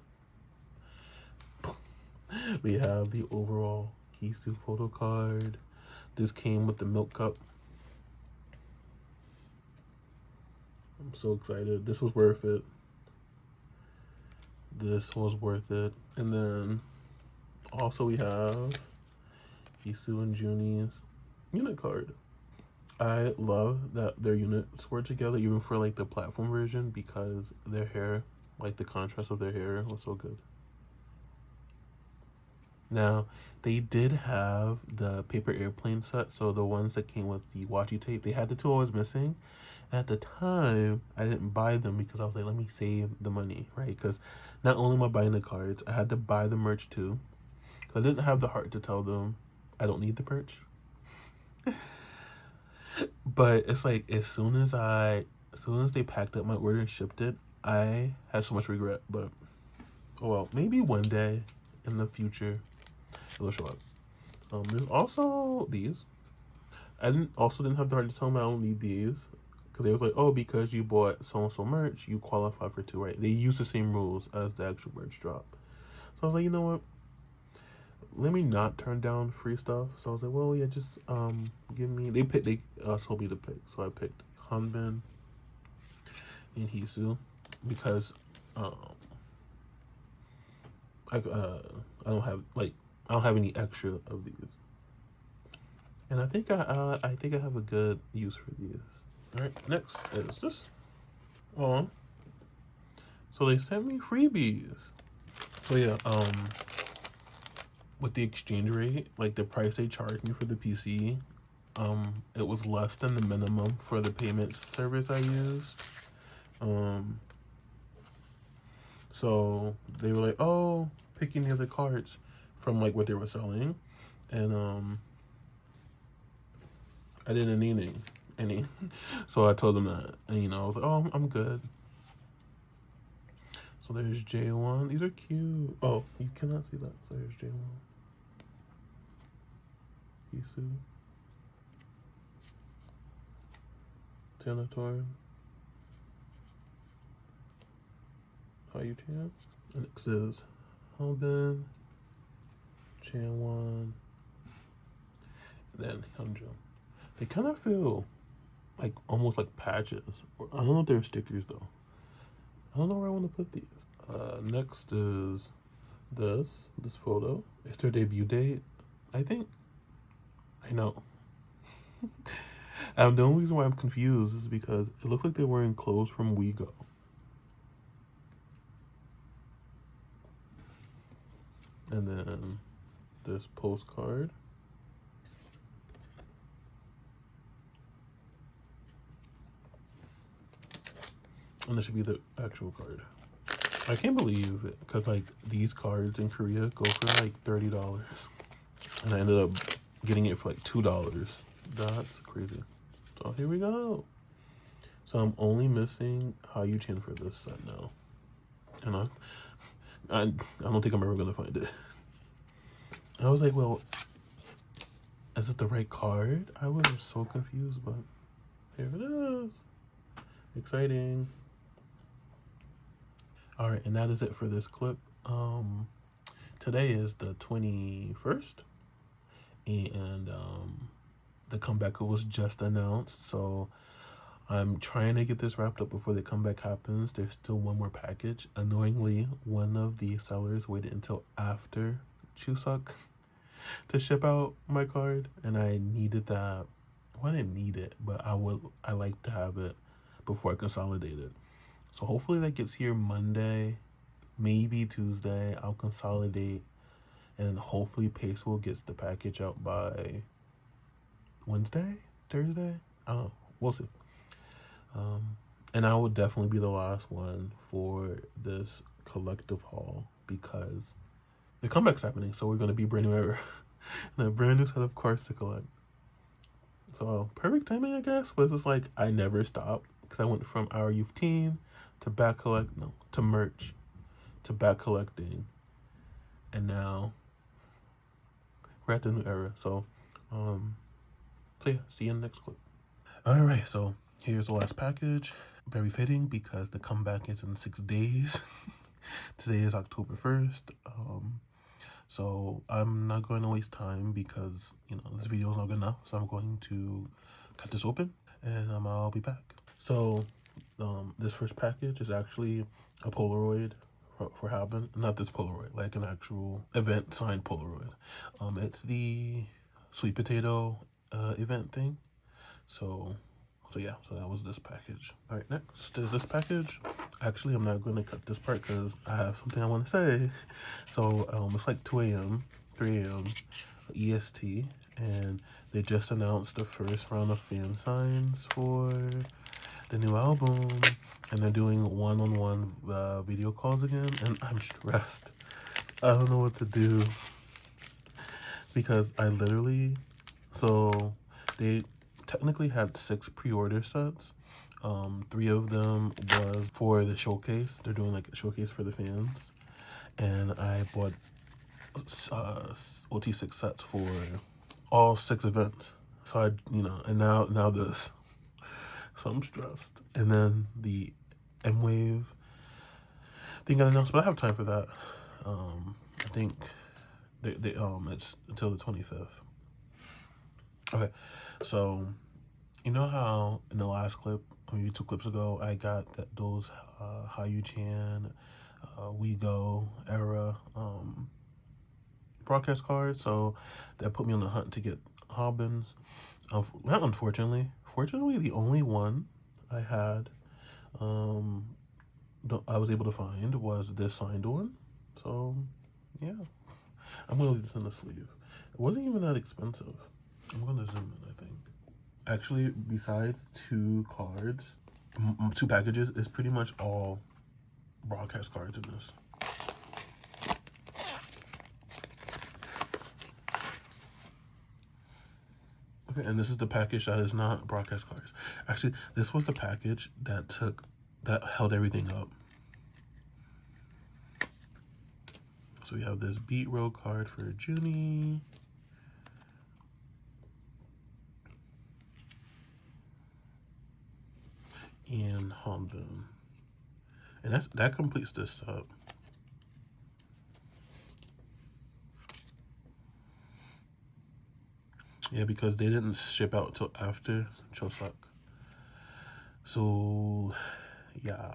[SPEAKER 1] We have the overall Kisu photo card. This came with the milk cup. I'm so excited. This was worth it. This was worth it. And then also we have Kisu and Juni's unit card. I love that their units were together, even for like the platform version, because their hair, like the contrast of their hair was so good. Now, they did have the paper airplane set, so the ones that came with the washi tape, they had the 2 I was missing. And at the time, I didn't buy them because I was like, let me save the money, right? Because not only am I buying the cards, I had to buy the merch too. I didn't have the heart to tell them I don't need the merch. But it's like as soon as they packed up my order and shipped it, I had so much regret. But oh well, maybe one day in the future it'll show up. There's also these. I didn't have the heart to tell them I don't need these, because they was like, oh, because you bought so and so merch, you qualify for 2, right? They use the same rules as the actual merch drop. So I was like, you know what? Let me not turn down free stuff. So I was like, well, yeah, just give me. They told me to pick, so I picked Hanbin, in Hisu because I don't have any extra of these, and I think I have a good use for these. All right, next is this. Oh, so they sent me freebies. So yeah, with the exchange rate, like the price they charged me for the PC, it was less than the minimum for the payment service I used. So they were like, oh, pick any other cards from like what they were selling, and I didn't need any. So I told them that, and I was like, oh, I'm good. So there's J1. These are cute. Oh, you cannot see that. So there's J1. Isu. Tanator. Hayutan. And it says Honbin, Chanwon, and then Hyunjo. They kind of feel like almost like patches. I don't know if they're stickers though. I don't know where I want to put these. Next is this photo. It's their debut date, I think. I know. The only reason why I'm confused is because it looks like they're wearing clothes from WeGo. And then this postcard. And this should be the actual card. I can't believe it, because like these cards in Korea go for like $30. And I ended up getting it for like $2. That's crazy. So here we go. So I'm only missing Hayuchan for this set now. And I don't think I'm ever gonna find it. I was like, well, is it the right card? I was so confused, but here it is. Exciting. All right, and that is it for this clip. Today is the 21st, and the comeback was just announced, so I'm trying to get this wrapped up before the comeback happens. There's still one more package. Annoyingly, one of the sellers waited until after Chuseok to ship out my card, and I needed that. Well, I didn't need it, but I like to have it before I consolidate it. So hopefully that gets here Monday, maybe Tuesday. I'll consolidate, and hopefully Paysable gets the package out by Wednesday, Thursday. I don't know. We'll see. And I will definitely be the last one for this collective haul because the comeback's happening. So we're going to be brand new era and a brand new set of cards to collect. So perfect timing, I guess. But it's just like I never stopped because I went from Our Youth Teen to to merch, to back collecting, and now we're at the new era. So yeah, see you in the next clip. All right, so here's the last package. Very fitting because the comeback is in 6 days. Today is October 1st. So I'm not going to waste time because this video is not good enough. So I'm going to cut this open and I'll be back. So this first package is actually a Polaroid for Halbin. Not this Polaroid, like an actual event signed Polaroid. It's the sweet potato event thing. So yeah, so that was this package. All right, next is this package. Actually, I'm not going to cut this part because I have something I want to say. So it's like 2 a.m., 3 a.m. EST, and they just announced the first round of fan signs for the new album, and they're doing one-on-one video calls again, and I'm stressed. I don't know what to do because so they technically had 6 pre-order sets. 3 of them was for the showcase. They're doing like a showcase for the fans, and I bought OT6 sets for all 6 events. So and now this. So I'm stressed. And then the M-Wave thing got announced, but I have time for that. I think it's until the 25th. Okay, so you know how in the last clip maybe 2 clips ago, I got those Hayuchan, WeGo era broadcast cards. So that put me on the hunt to get Hobbins. Not unfortunately. Fortunately, the only one I had, I was able to find was this signed one. So yeah, I'm gonna leave this in the sleeve. It wasn't even that expensive. I'm gonna zoom in, I think. Actually, besides 2 cards, 2 packages, it's pretty much all broadcast cards in this. Okay, and this is the package that is not broadcast cards. Actually, this was the package that held everything up. So we have this Beat Row card for Junie. And Honbin. And that completes this set. Yeah, because they didn't ship out till after Chosak. So yeah.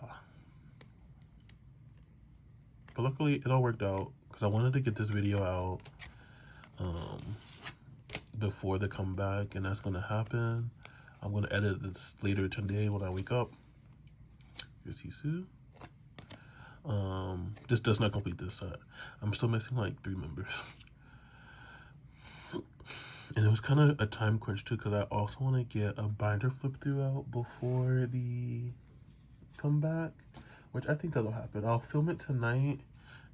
[SPEAKER 1] But luckily it all worked out because I wanted to get this video out before the comeback, and that's gonna happen. I'm gonna edit this later today when I wake up. Here's Hisu. This does not complete this set. I'm still missing like 3 members. And it was kind of a time crunch too, because I also want to get a binder flip through out before the comeback, which I think that'll happen. I'll film it tonight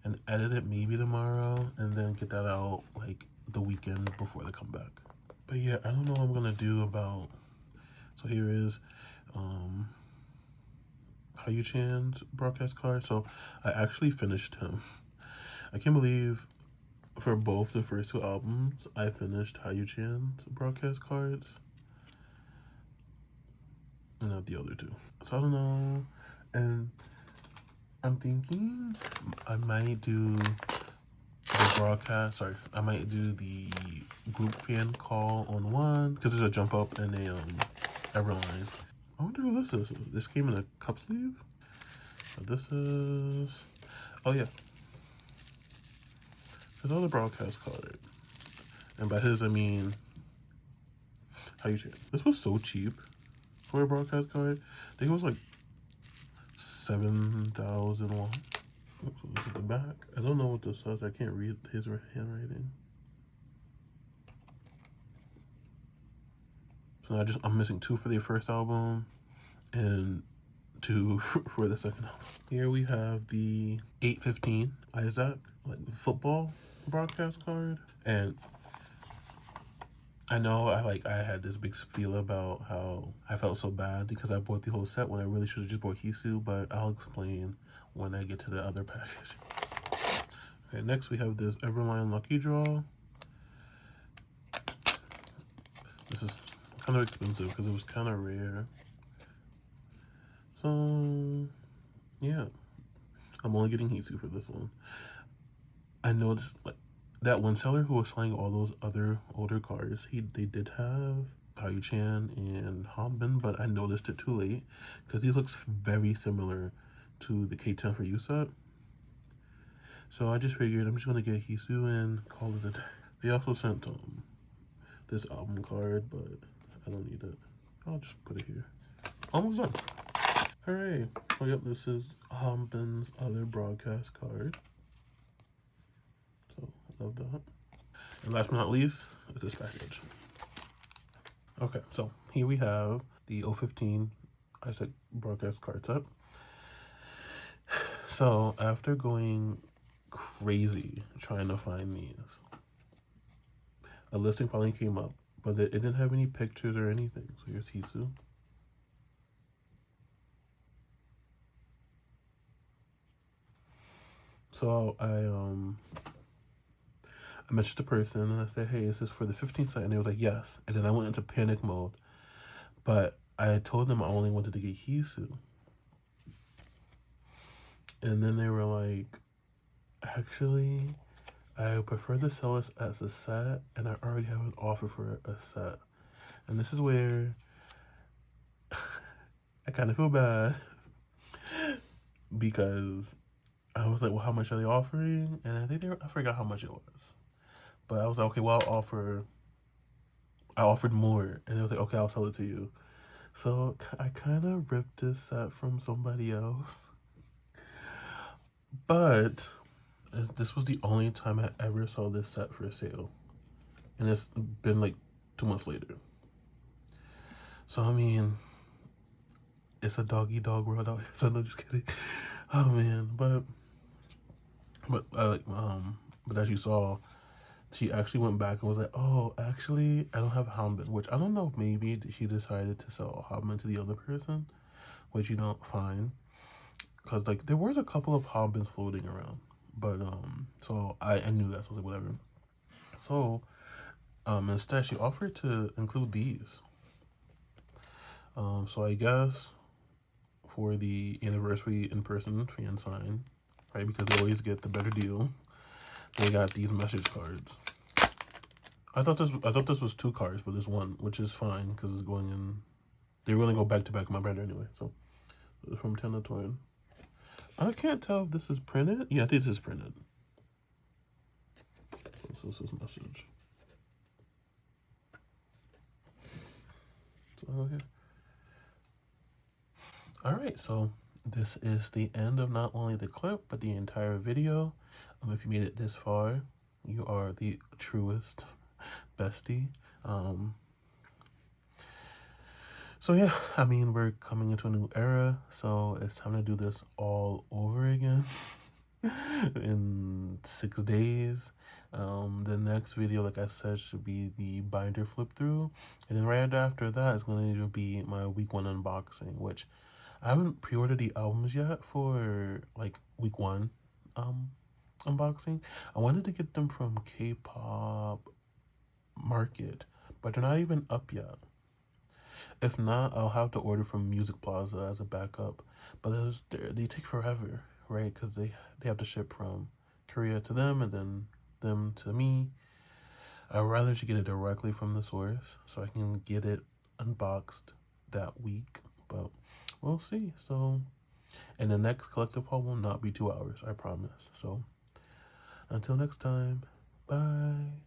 [SPEAKER 1] and edit it maybe tomorrow, and then get that out like the weekend before the comeback. But yeah, I don't know what I'm gonna do about. So here is Hayuchan's broadcast card. So I actually finished him. I can't believe for both the first 2 albums I finished Hayuchan's broadcast cards, and not the other 2. So I don't know, and I'm thinking I might do the broadcast. Sorry, I might do the group fan call on one because there's a jump up and a Everline. I wonder who this is. This came in a cup sleeve. So this is, oh yeah, another broadcast card, and by his I mean Hayuchan. This was so cheap for a broadcast card. I think it was like 7,000 won. Oops, this is the back. I don't know what this says. I can't read his handwriting. So now I'm missing 2 for the first album and 2 for the second album. Here we have the 815 Isaac, like football broadcast card. And I know I had this big spiel about how I felt so bad because I bought the whole set when I really should have just bought Hisu, but I'll explain when I get to the other package. Okay, next we have this Everline Lucky Draw. This is kind of expensive because it was kind of rare. So yeah, I'm only getting Hisu for this one. I noticed like that one seller who was selling all those other older cards, they did have Hayuchan and Honbin, but I noticed it too late because these looks very similar to the K10 for you set. So I just figured I'm just gonna get Hisu and call it a day. They also sent this album card, but I don't need it. I'll just put it here. Almost done. Hooray! So yep, this is Honbin's other broadcast card. So love that. And last but not least is this package. Okay, so here we have the 015 Isaac broadcast card set. So after going crazy trying to find these, a listing finally came up, but it didn't have any pictures or anything. So here's Hisu. So I messaged the person and I said, hey, is this for the 15th site? And they were like, yes. And then I went into panic mode. But I told them I only wanted to get Hisu. And then they were like, actually, I prefer to sell this as a set, and I already have an offer for a set. And this is where I kind of feel bad because I was like, well, how much are they offering? And I think I forgot how much it was. But I was like, okay, well, I offered more. And they was like, okay, I'll sell it to you. So I kind of ripped this set from somebody else. But this was the only time I ever saw this set for sale. And it's been like 2 months later. So, I mean, it's a dog-eat-dog world out here. So, no, just kidding. Oh, man. But as you saw, she actually went back and was like, oh, actually, I don't have Houndman, which I don't know if maybe she decided to sell Houndman to the other person, which, you know, fine. Because, like, there was a couple of Houndmans floating around. But, so I knew that, so I was like, whatever. So, instead, she offered to include these. So I guess for the anniversary in-person Fansign, right, because they always get the better deal, they got these message cards. I thought this was 2 cards, but there's 1, which is fine because it's going in. They were gonna go back to back in my binder anyway. So from 10 to 20. I can't tell if this is printed. Yeah, I think this is printed. This is his message. So here. All right, so this is the end of not only the clip, but the entire video. If you made it this far, you are the truest bestie. So yeah, I mean, we're coming into a new era, so it's time to do this all over again in 6 days. The next video, like I said, should be the binder flip through, and then right after that is going to be my week 1 unboxing, which I haven't pre-ordered the albums yet for like week 1 unboxing. I wanted to get them from K-pop Market, but they're not even up yet. If not, I'll have to order from Music Plaza as a backup. But they take forever, right? Because they have to ship from Korea to them and then them to me. I'd rather just get it directly from the source so I can get it unboxed that week. But we'll see. So, and the next collective haul will not be 2 hours, I promise. So, until next time, bye.